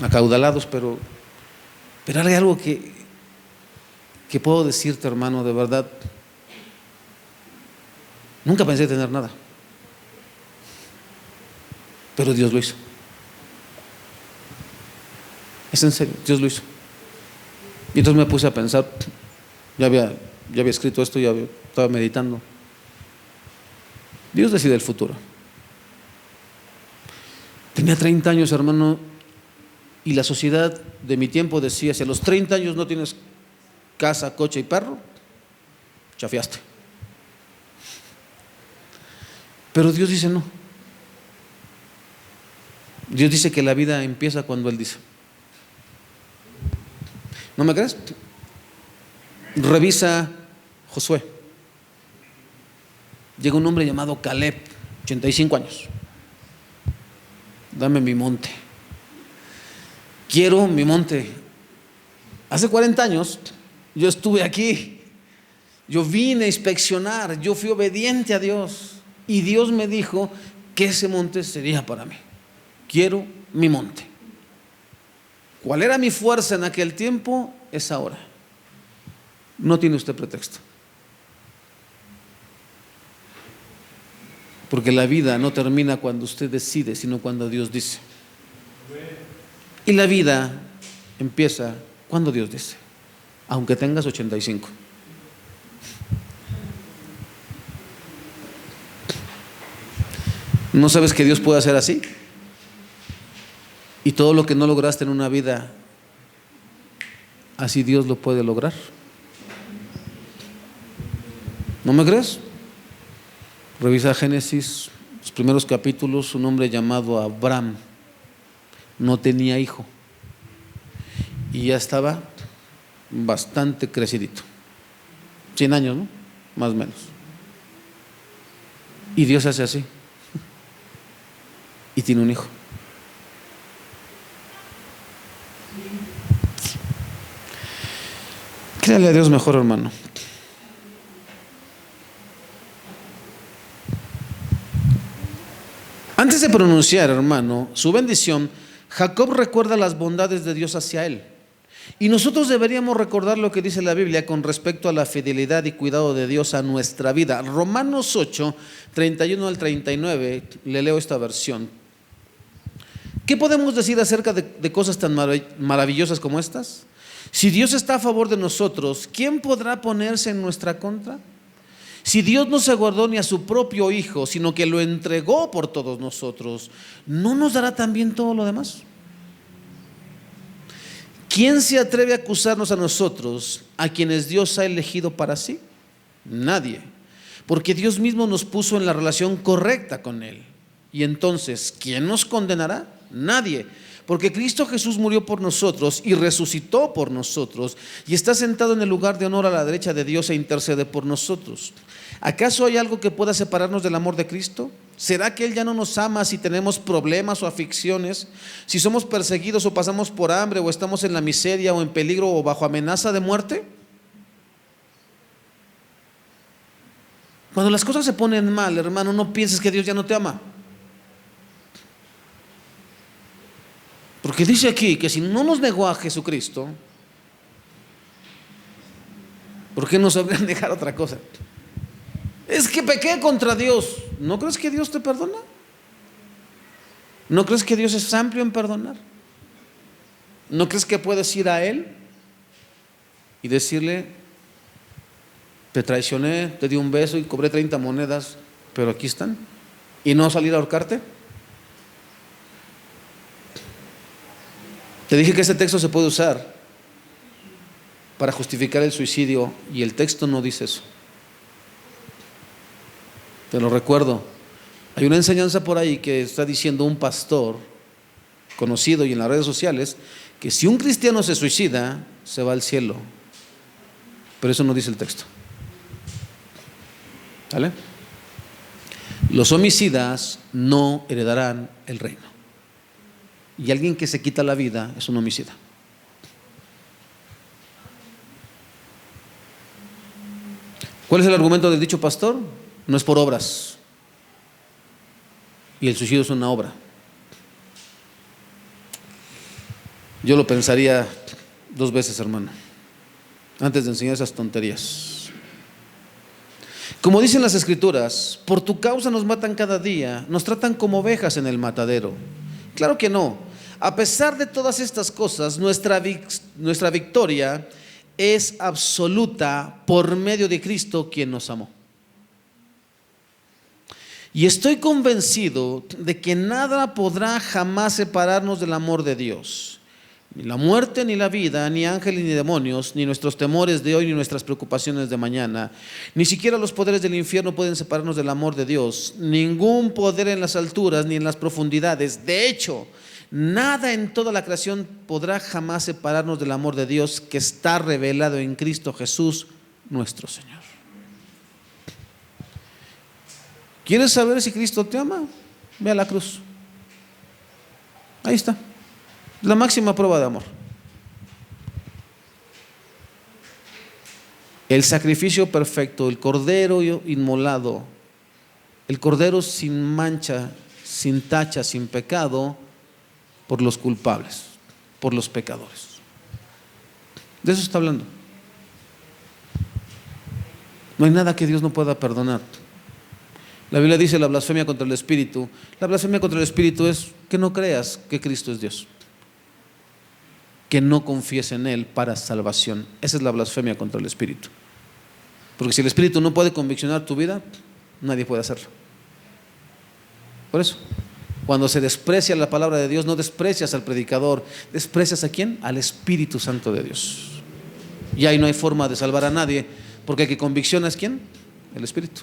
acaudalados, pero hay algo que puedo decirte, hermano, de verdad. Nunca pensé tener nada, pero Dios lo hizo. Es en serio, Dios lo hizo. Y entonces me puse a pensar, ya había escrito esto, estaba meditando. Dios decide el futuro. Tenía 30 años, hermano, y la sociedad de mi tiempo decía, si a los 30 años no tienes casa, coche y perro, chafiaste. Pero Dios dice no. Dios dice que la vida empieza cuando Él dice. ¿No me crees? Revisa Josué. Llega un hombre llamado Caleb, 85 años. Dame mi monte. Quiero mi monte. Hace 40 años yo estuve aquí. Yo vine a inspeccionar. Yo fui obediente a Dios. Y Dios me dijo que ese monte sería para mí. Quiero mi monte. ¿Cuál era mi fuerza en aquel tiempo? Es ahora. No tiene usted pretexto. Porque la vida no termina cuando usted decide, sino cuando Dios dice. Y la vida empieza cuando Dios dice, aunque tengas 85. ¿No sabes que Dios puede hacer así? Y todo lo que no lograste en una vida, así Dios lo puede lograr. ¿No me crees? Revisa Génesis, los primeros capítulos. Un hombre llamado Abraham no tenía hijo y ya estaba bastante crecidito, 100 años, ¿no? Más o menos. Y Dios hace así y tiene un hijo. Créale a Dios mejor, hermano. Antes de pronunciar, hermano, su bendición, Jacob recuerda las bondades de Dios hacia él. Y nosotros deberíamos recordar lo que dice la Biblia con respecto a la fidelidad y cuidado de Dios a nuestra vida. Romanos 8, 31 al 39, le leo esta versión. ¿Qué podemos decir acerca de cosas tan maravillosas como estas? Si Dios está a favor de nosotros, ¿quién podrá ponerse en nuestra contra? Si Dios no se guardó ni a su propio Hijo, sino que lo entregó por todos nosotros, ¿no nos dará también todo lo demás? ¿Quién se atreve a acusarnos a nosotros, a quienes Dios ha elegido para sí? Nadie, porque Dios mismo nos puso en la relación correcta con Él. Y entonces, ¿quién nos condenará? Nadie, porque Cristo Jesús murió por nosotros y resucitó por nosotros y está sentado en el lugar de honor a la derecha de Dios e intercede por nosotros. ¿Acaso hay algo que pueda separarnos del amor de Cristo? ¿Será que Él ya no nos ama si tenemos problemas o aflicciones, si somos perseguidos o pasamos por hambre o estamos en la miseria o en peligro o bajo amenaza de muerte? Cuando las cosas se ponen mal, hermano, no pienses que Dios ya no te ama. Porque dice aquí que si no nos negó a Jesucristo, ¿por qué nos habrían negado otra cosa? Es que pequé contra Dios. ¿No crees que Dios te perdona? ¿No crees que Dios es amplio en perdonar? ¿No crees que puedes ir a Él y decirle, te traicioné, te di un beso y cobré 30 monedas, pero aquí están? ¿Y no salir a ahorcarte? Te dije que este texto se puede usar para justificar el suicidio y el texto no dice eso. Te lo recuerdo. Hay una enseñanza por ahí que está diciendo un pastor conocido y en las redes sociales que si un cristiano se suicida, se va al cielo. Pero eso no dice el texto. ¿Vale? Los homicidas no heredarán el reino. Y alguien que se quita la vida es un homicida. ¿Cuál es el argumento del dicho pastor? No es por obras. Y el suicidio es una obra. Yo lo pensaría 2 veces, hermano, antes de enseñar esas tonterías. Como dicen las Escrituras, por tu causa nos matan cada día, nos tratan como ovejas en el matadero. Claro que no. A pesar de todas estas cosas, nuestra victoria es absoluta por medio de Cristo, quien nos amó. Y estoy convencido de que nada podrá jamás separarnos del amor de Dios. Ni la muerte, ni la vida, ni ángeles, ni demonios, ni nuestros temores de hoy, ni nuestras preocupaciones de mañana. Ni siquiera los poderes del infierno pueden separarnos del amor de Dios. Ningún poder en las alturas, ni en las profundidades. De hecho, nada en toda la creación podrá jamás separarnos del amor de Dios que está revelado en Cristo Jesús, nuestro Señor. ¿Quieres saber si Cristo te ama? Ve a la cruz. Ahí está. La máxima prueba de amor. El sacrificio perfecto, el cordero inmolado, el cordero sin mancha, sin tacha, sin pecado, por los culpables, por los pecadores. De eso está hablando. No hay nada que Dios no pueda perdonar. La Biblia dice la blasfemia contra el Espíritu. La blasfemia contra el Espíritu es que no creas que Cristo es Dios. que no confiese en Él para salvación. Esa es la blasfemia contra el Espíritu. Porque si el Espíritu no puede conviccionar tu vida, nadie puede hacerlo. Por eso, cuando se desprecia la palabra de Dios, no desprecias al predicador. ¿Desprecias a quién? Al Espíritu Santo de Dios. Y ahí no hay forma de salvar a nadie, porque el que convicciona es ¿quién? El Espíritu.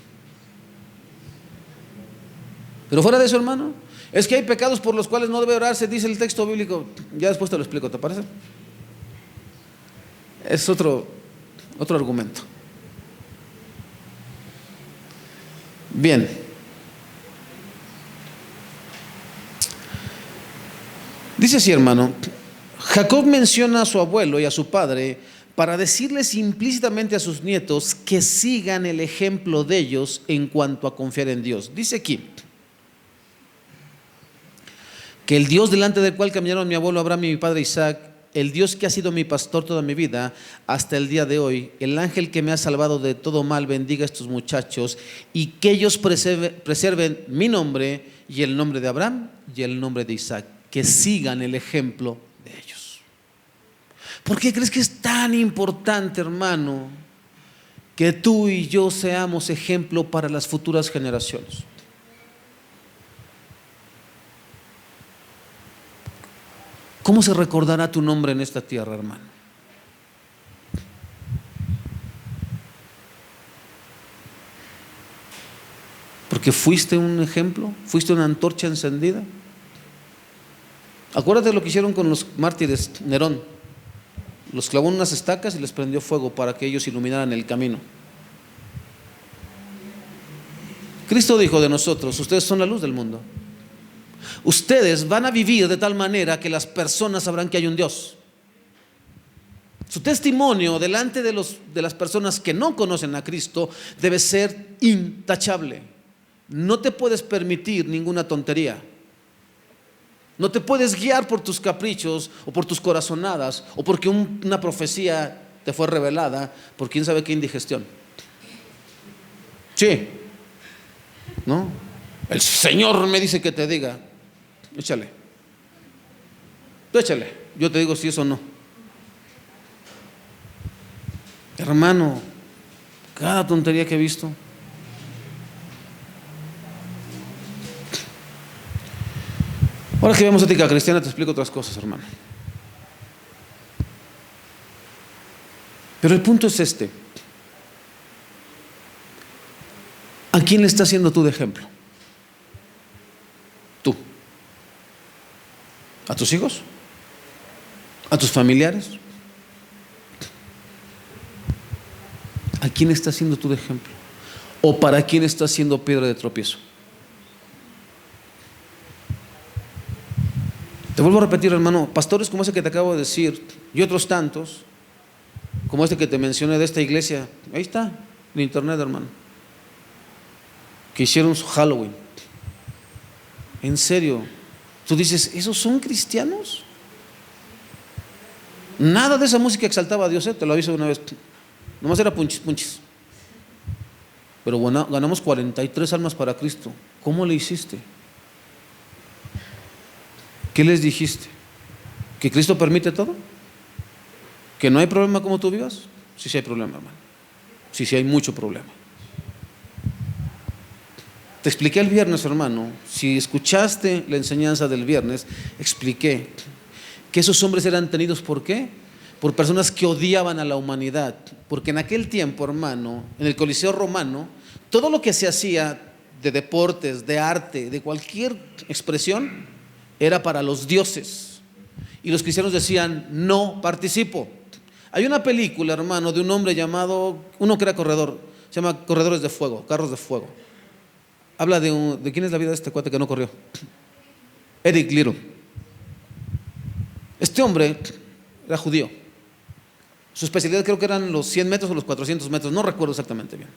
Pero fuera de eso, hermano, es que hay pecados por los cuales no debe orarse, dice el texto bíblico. Ya después te lo explico, ¿te parece? Es otro argumento. Bien. Dice así, hermano, Jacob menciona a su abuelo y a su padre para decirles implícitamente a sus nietos que sigan el ejemplo de ellos en cuanto a confiar en Dios. Dice aquí que el Dios delante del cual caminaron mi abuelo Abraham y mi padre Isaac, el Dios que ha sido mi pastor toda mi vida hasta el día de hoy, el ángel que me ha salvado de todo mal, bendiga a estos muchachos y que ellos preserven mi nombre y el nombre de Abraham y el nombre de Isaac, que sigan el ejemplo de ellos. ¿Por qué crees que es tan importante, hermano, que tú y yo seamos ejemplo para las futuras generaciones? ¿Cómo se recordará tu nombre en esta tierra, hermano? Porque fuiste un ejemplo, fuiste una antorcha encendida. Acuérdate de lo que hicieron con los mártires. Nerón los clavó en unas estacas y les prendió fuego para que ellos iluminaran el camino. Cristo dijo de nosotros: ustedes son la luz del mundo. Ustedes van a vivir de tal manera que las personas sabrán que hay un Dios. Su testimonio delante de las personas que no conocen a Cristo debe ser intachable. No te puedes permitir ninguna tontería. No te puedes guiar por tus caprichos o por tus corazonadas o porque una profecía te fue revelada por quién sabe qué indigestión. Sí, ¿no? El Señor me dice que te diga. Échale. Tú échale. Yo te digo si eso o no. Hermano, cada tontería que he visto. Ahora que vemos ética cristiana, te explico otras cosas, hermano. Pero el punto es este: ¿a quién le estás siendo tú de ejemplo? Tú. ¿A tus hijos? ¿A tus familiares? ¿A quién estás siendo tú de ejemplo? ¿O para quién estás siendo piedra de tropiezo? Te vuelvo a repetir, hermano, pastores como ese que te acabo de decir y otros tantos, como este que te mencioné de esta iglesia, ahí está, en internet, hermano, que hicieron su Halloween. En serio, tú dices, ¿esos son cristianos? Nada de esa música exaltaba a Dios, te lo aviso de una vez. Nomás era punchis, punchis. Pero bueno, ganamos 43 almas para Cristo. ¿Cómo le hiciste? ¿Qué les dijiste? ¿Que Cristo permite todo? ¿Que no hay problema como tú vivas? Sí, sí hay problema, hermano. Sí, sí hay mucho problema. Te expliqué el viernes, hermano. Si escuchaste la enseñanza del viernes, expliqué que esos hombres eran tenidos ¿por qué? Por personas que odiaban a la humanidad. Porque en aquel tiempo, hermano, en el Coliseo Romano, todo lo que se hacía de deportes, de arte, de cualquier expresión, era para los dioses. Y los cristianos decían, no participo. Hay una película, hermano, de un hombre llamado, uno que era corredor, se llama Corredores de Fuego, Carros de Fuego. Habla de quién es la vida de este cuate que no corrió. Eric Little. Este hombre era judío. Su especialidad creo que eran los 100 metros o los 400 metros, no recuerdo exactamente bien.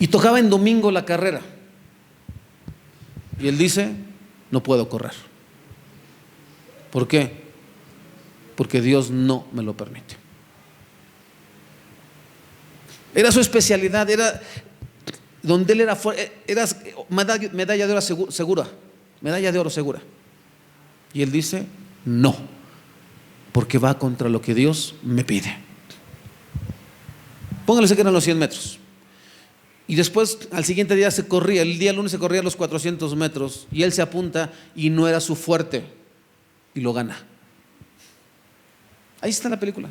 Y tocaba en domingo la carrera. Y él dice, no puedo correr. ¿Por qué? Porque Dios no me lo permite. Era su especialidad, era donde él era medalla de oro segura, medalla de oro segura. Y él dice, no, porque va contra lo que Dios me pide. Póngale que eran los 100 metros. Y después, al siguiente día se corría, el día lunes se corría los 400 metros. Y él se apunta y no era su fuerte. Y lo gana. Ahí está la película.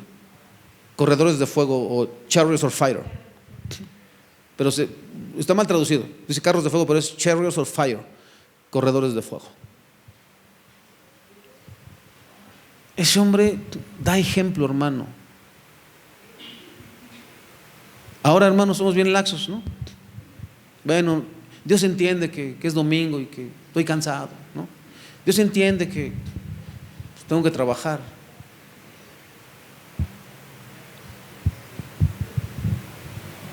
Corredores de fuego o Chariots of Fire. Pero está mal traducido. Dice carros de fuego, pero es Chariots of Fire. Corredores de fuego. Ese hombre da ejemplo, hermano. Ahora, hermanos, somos bien laxos, ¿no? Bueno, Dios entiende que es domingo y que estoy cansado, ¿no? Dios entiende que tengo que trabajar.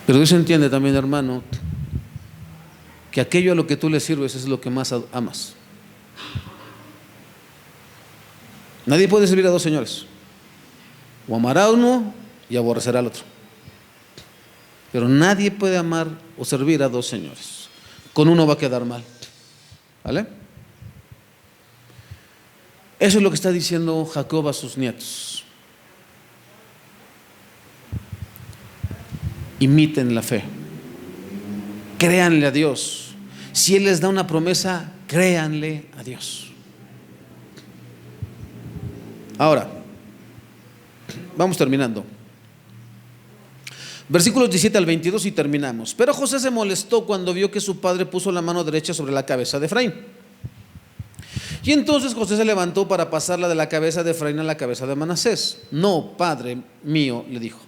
Pero Dios entiende también, hermano, que aquello a lo que tú le sirves es lo que más amas. Nadie puede servir a dos señores. O amará a uno y aborrecerá al otro. Pero nadie puede amar o servir a dos señores. Con uno va a quedar mal. ¿Vale? Eso es lo que está diciendo Jacob a sus nietos. Imiten la fe. Créanle a Dios. Si Él les da una promesa, créanle a Dios. Ahora, vamos terminando. Versículos 17 al 22 y terminamos. Pero José se molestó cuando vio que su padre puso la mano derecha sobre la cabeza de Efraín. Y entonces José se levantó para pasarla de la cabeza de Efraín a la cabeza de Manasés. No, padre mío, le dijo,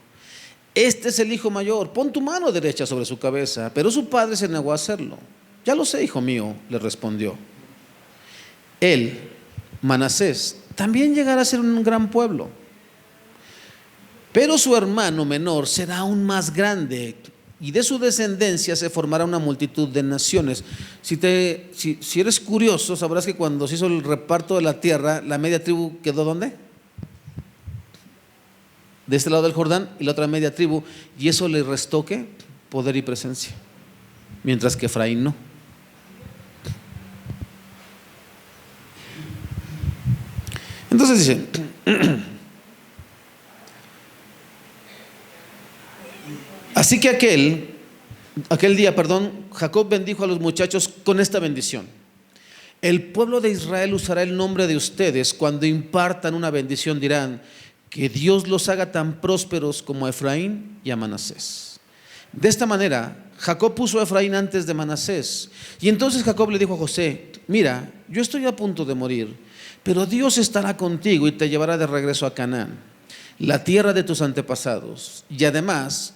este es el hijo mayor, pon tu mano derecha sobre su cabeza. Pero su padre se negó a hacerlo. Ya lo sé, hijo mío, le respondió. Él, Manasés, también llegará a ser un gran pueblo, pero su hermano menor será aún más grande, y de su descendencia se formará una multitud de naciones. Si eres curioso, sabrás que cuando se hizo el reparto de la tierra, la media tribu quedó ¿dónde? De este lado del Jordán, y la otra media tribu, y eso le restó ¿qué? Poder y presencia, mientras que Efraín no. Entonces dice, así que aquel día, Jacob bendijo a los muchachos con esta bendición: el pueblo de Israel usará el nombre de ustedes cuando impartan una bendición, dirán, que Dios los haga tan prósperos como a Efraín y a Manasés. De esta manera, Jacob puso a Efraín antes de Manasés. Y entonces Jacob le dijo a José, mira, yo estoy a punto de morir, pero Dios estará contigo y te llevará de regreso a Canaán, la tierra de tus antepasados. Y además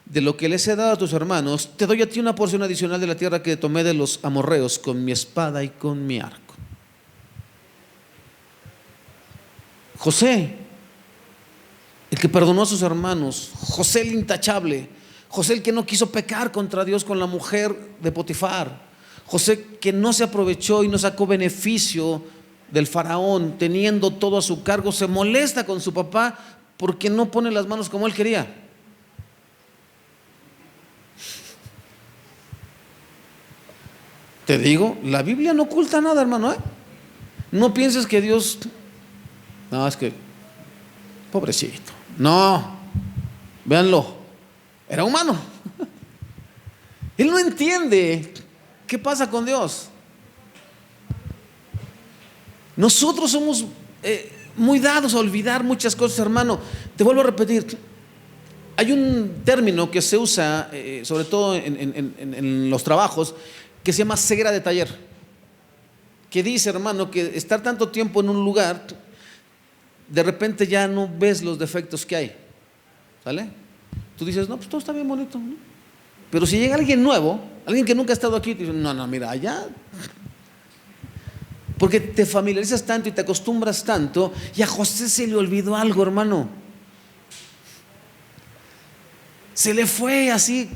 de lo que les he dado a tus hermanos, te doy a ti una porción adicional de la tierra que tomé de los amorreos con mi espada y con mi arco. José, el que perdonó a sus hermanos, José el intachable, José el que no quiso pecar contra Dios con la mujer de Potifar, José que no se aprovechó y no sacó beneficio del faraón, teniendo todo a su cargo, se molesta con su papá porque no pone las manos como él quería. Te digo, la Biblia no oculta nada, hermano, ¿eh? No pienses que Dios, no, es que pobrecito, no, véanlo, era humano. Él no entiende qué pasa con Dios. Nosotros somos muy dados a olvidar muchas cosas, hermano. Te vuelvo a repetir, hay un término que se usa sobre todo en los trabajos, que se llama ceguera de taller, que dice, hermano, que estar tanto tiempo en un lugar, de repente ya no ves los defectos que hay. ¿Sale? Tú dices, no, pues todo está bien bonito, ¿no? Pero si llega alguien nuevo, alguien que nunca ha estado aquí, te dice, no, mira, allá. Porque te familiarizas tanto y te acostumbras tanto, y a José se le olvidó algo, hermano. Se le fue así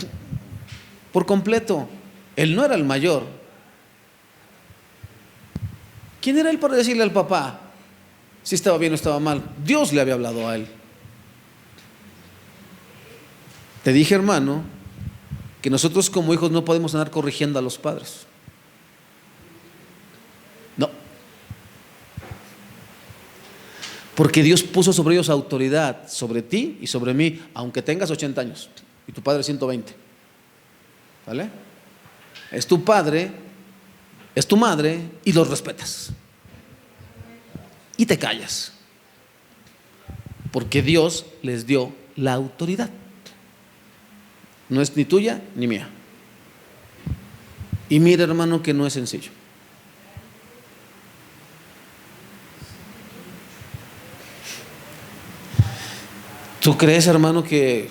por completo. Él no era el mayor. ¿Quién era él para decirle al papá si estaba bien o estaba mal? Dios le había hablado a él. Te dije, hermano, que nosotros como hijos no podemos andar corrigiendo a los padres. No. Porque Dios puso sobre ellos autoridad, sobre ti y sobre mí, aunque tengas 80 años y tu padre 120. ¿Vale? Es tu padre, es tu madre y los respetas. Y te callas. Porque Dios les dio la autoridad. No es ni tuya ni mía. Y mira, hermano, que no es sencillo. ¿Tú crees, hermano, que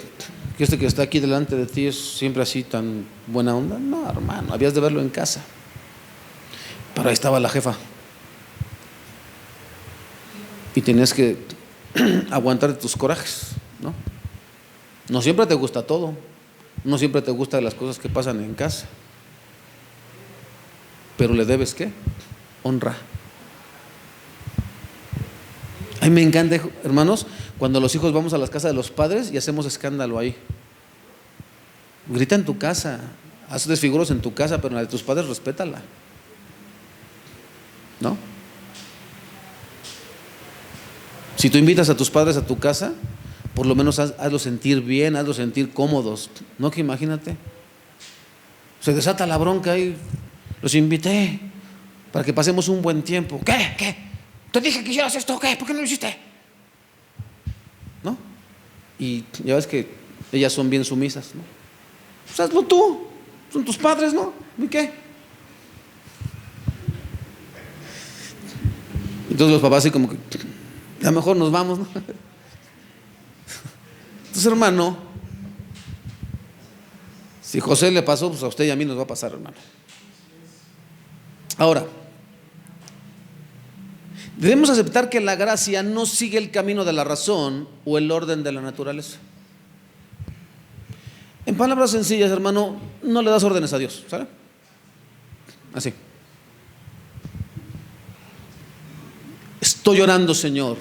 este que está aquí delante de ti es siempre así tan buena onda? No, hermano, habías de verlo en casa. Pero ahí estaba la jefa. Y tenías que aguantar tus corajes, ¿no? No siempre te gusta todo. No siempre te gustan las cosas que pasan en casa. Pero le debes, ¿qué? Honra. A mí me encanta, hermanos, cuando los hijos vamos a las casas de los padres y hacemos escándalo ahí. Grita en tu casa, haz desfiguros en tu casa, pero en la de tus padres respétala, ¿no? Si tú invitas a tus padres a tu casa, por lo menos hazlo sentir bien, hazlo sentir cómodos. No, que imagínate, se desata la bronca y los invité para que pasemos un buen tiempo. ¿Qué? Te dije que hicieras esto, ¿qué? ¿Por qué no lo hiciste? ¿No? Y ya ves que ellas son bien sumisas, ¿no? Pues hazlo tú, son tus padres, ¿no? ¿Y qué? Entonces los papás así como que, a lo mejor nos vamos, ¿no? Entonces, hermano, si José le pasó, pues a usted y a mí nos va a pasar, hermano. Ahora, debemos aceptar que la gracia no sigue el camino de la razón o el orden de la naturaleza. En palabras sencillas, hermano, no le das órdenes a Dios, ¿sabe? Así. Estoy orando, Señor,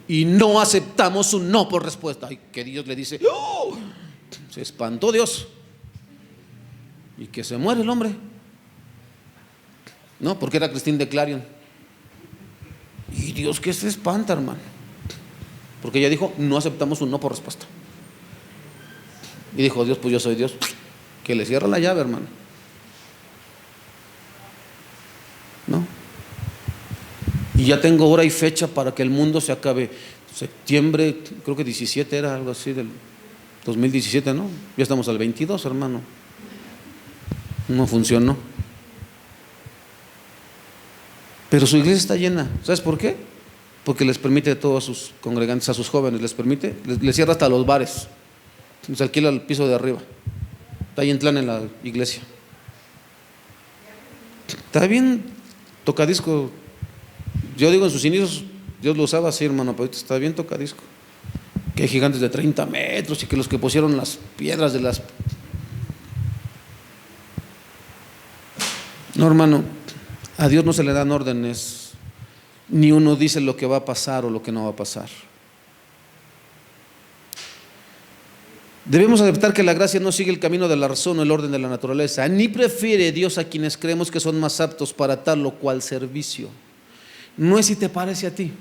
y no aceptamos un no por respuesta. Ay, que Dios le dice, ¡oh! Se espantó Dios. Y que se muere el hombre. No, porque era Cristín de Clarion. Y Dios que se espanta, hermano. Porque ella dijo, no aceptamos un no por respuesta. Y dijo Dios, pues yo soy Dios. Que le cierra la llave, hermano. ¿No? Y ya tengo hora y fecha para que el mundo se acabe. Septiembre, creo que 17 era algo así del 2017, ¿no? Ya estamos al 22, hermano. No funcionó. Pero su iglesia está llena. ¿Sabes por qué? Porque les permite a todos sus congregantes, a sus jóvenes, les permite, les cierra hasta los bares. Les alquila el piso de arriba. Está ahí en plan en la iglesia. Está bien tocadisco. Yo digo, en sus inicios Dios lo usaba así, hermano, pero ahorita está bien tocadisco. Que hay gigantes de 30 metros y que los que pusieron las piedras de las... No, hermano, a Dios no se le dan órdenes, ni uno dice lo que va a pasar o lo que no va a pasar. Debemos aceptar que la gracia no sigue el camino de la razón o el orden de la naturaleza, ni prefiere Dios a quienes creemos que son más aptos para tal o cual servicio. No es si te parece a ti,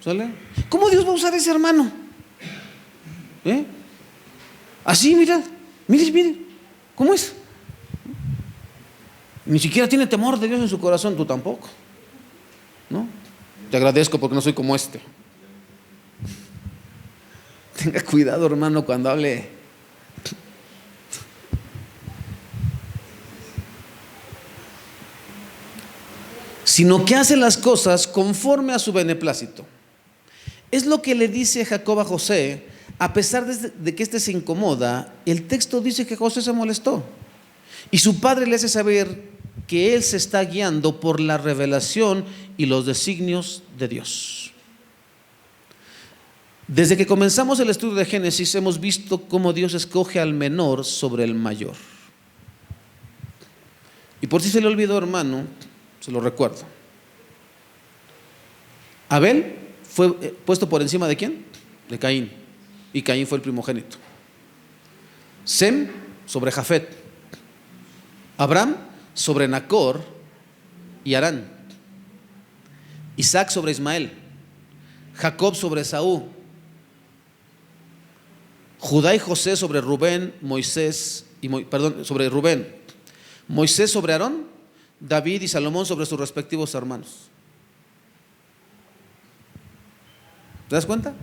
¿sale? ¿Cómo Dios va a usar ese hermano? Así, mira, mire, ¿cómo es? Ni siquiera tiene temor de Dios en su corazón, tú tampoco, ¿no? Te agradezco porque no soy como este. Tenga cuidado, hermano, cuando hable. Sino que hace las cosas conforme a su beneplácito. Es lo que le dice Jacob a José. A pesar de que éste se incomoda, el texto dice que José se molestó. Y su padre le hace saber que él se está guiando por la revelación y los designios de Dios. Desde que comenzamos el estudio de Génesis hemos visto cómo Dios escoge al menor sobre el mayor. Y por si se le olvidó, hermano, se lo recuerdo. Abel fue puesto por encima ¿de quién? De Caín. Y Caín fue el primogénito. Sem sobre Jafet. Abraham sobre Nacor y Harán. Isaac sobre Ismael. Jacob sobre Esaú, Judá y José sobre Rubén, sobre Rubén, Moisés sobre Aarón, David y Salomón sobre sus respectivos hermanos. ¿Te das cuenta?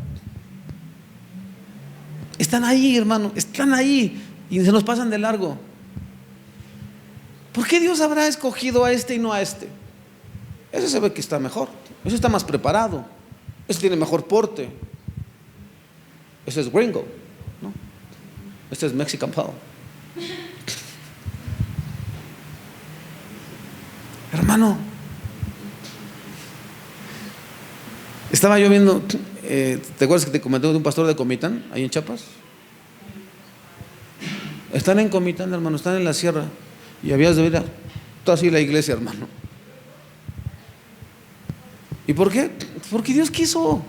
Están ahí, hermano, están ahí y se nos pasan de largo. ¿Por qué Dios habrá escogido a este y no a este? Ese se ve que está mejor, ese está más preparado, ese tiene mejor porte, ese es gringo, ¿no? Este es Mexican Paul. Hermano, estaba yo viendo, ¿te acuerdas que te comenté de un pastor de Comitán, ahí en Chiapas? Están en Comitán, hermano, están en la sierra, y habías de ver toda así la iglesia, hermano. ¿Y por qué? Porque Dios quiso.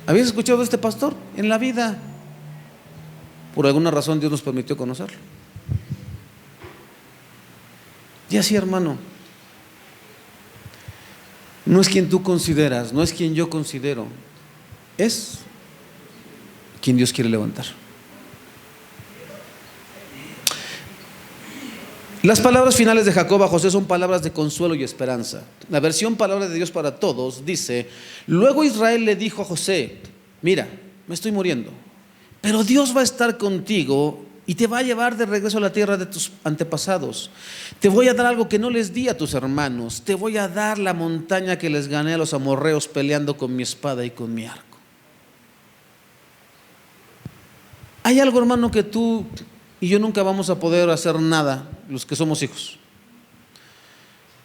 ¿Habías escuchado de este pastor en la vida? Por alguna razón Dios nos permitió conocerlo. Y así, hermano, no es quien tú consideras, no es quien yo considero, es quien Dios quiere levantar. Las palabras finales de Jacob a José son palabras de consuelo y esperanza. La versión Palabra de Dios para Todos dice: luego Israel le dijo a José: mira, me estoy muriendo, pero Dios va a estar contigo y te va a llevar de regreso a la tierra de tus antepasados. Te voy a dar algo que no les di a tus hermanos. Te voy a dar la montaña que les gané a los amorreos peleando con mi espada y con mi arco. Hay algo, hermano, que tú y yo nunca vamos a poder hacer nada, los que somos hijos.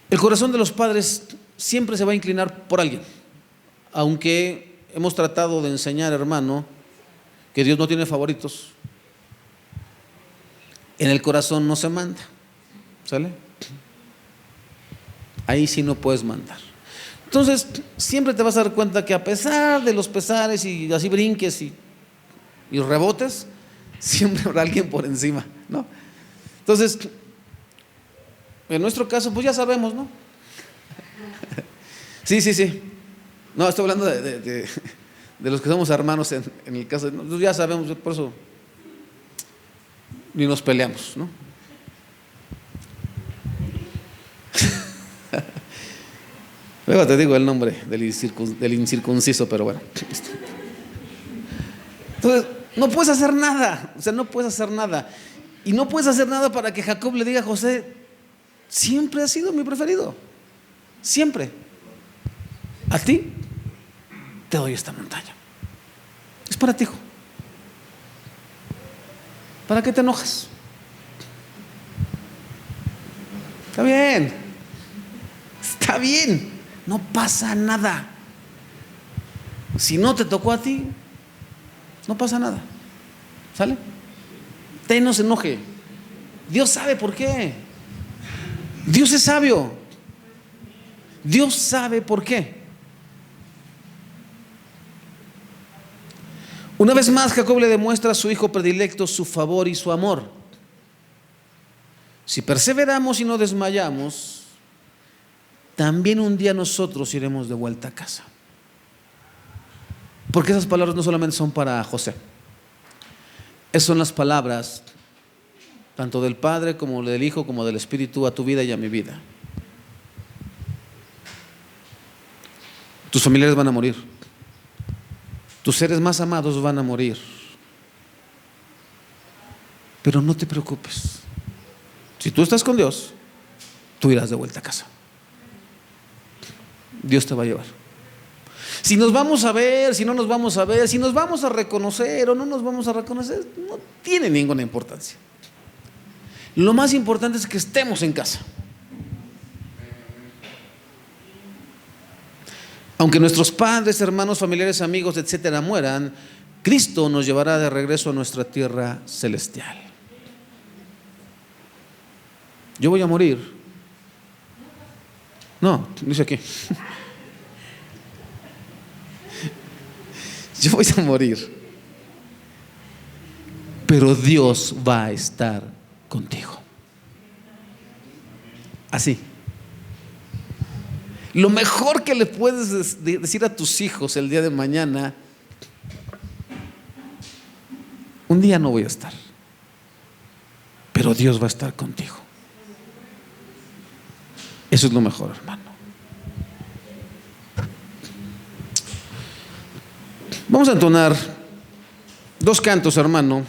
El corazón de los padres siempre se va a inclinar por alguien, aunque hemos tratado de enseñar, hermano, que Dios no tiene favoritos. En el corazón no se manda, ¿sale? Ahí sí no puedes mandar. Entonces siempre te vas a dar cuenta que a pesar de los pesares y así brinques y rebotes, siempre habrá alguien por encima, ¿no? Entonces, en nuestro caso, pues ya sabemos, ¿no? Sí. No, estoy hablando de los que somos hermanos en el caso, ¿no? Ya sabemos, por eso ni nos peleamos, ¿no? Luego te digo el nombre del incircunciso, pero bueno. Entonces, no puedes hacer nada, no puedes hacer nada. Y no puedes hacer nada para que Jacob le diga a José: siempre has sido mi preferido, siempre. A ti te doy esta montaña. Es para ti, hijo. ¿Para qué te enojas? Está bien, no pasa nada. Si no te tocó a ti, no pasa nada, ¿sale? Usted no se enoje. Dios sabe por qué. Dios es sabio. Dios sabe por qué. Una vez más, Jacob le demuestra a su hijo predilecto su favor y su amor. Si perseveramos y no desmayamos, también un día nosotros iremos de vuelta a casa. Porque esas palabras no solamente son para José. Esas son las palabras tanto del Padre como del Hijo como del Espíritu a tu vida y a mi vida. Tus familiares van a morir. Tus seres más amados van a morir. Pero no te preocupes. Si tú estás con Dios, tú irás de vuelta a casa. Dios te va a llevar. Si nos vamos a ver, si no nos vamos a ver, si nos vamos a reconocer o no nos vamos a reconocer, no tiene ninguna importancia. Lo más importante es que estemos en casa. Aunque nuestros padres, hermanos, familiares, amigos, etcétera, mueran, Cristo nos llevará de regreso a nuestra tierra celestial. Yo voy a morir. No, dice aquí. Yo voy a morir, pero Dios va a estar contigo. Así. Lo mejor que le puedes decir a tus hijos el día de mañana: un día no voy a estar, pero Dios va a estar contigo. Eso es lo mejor, hermano. Vamos a entonar 2 cantos, hermano,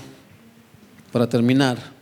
para terminar.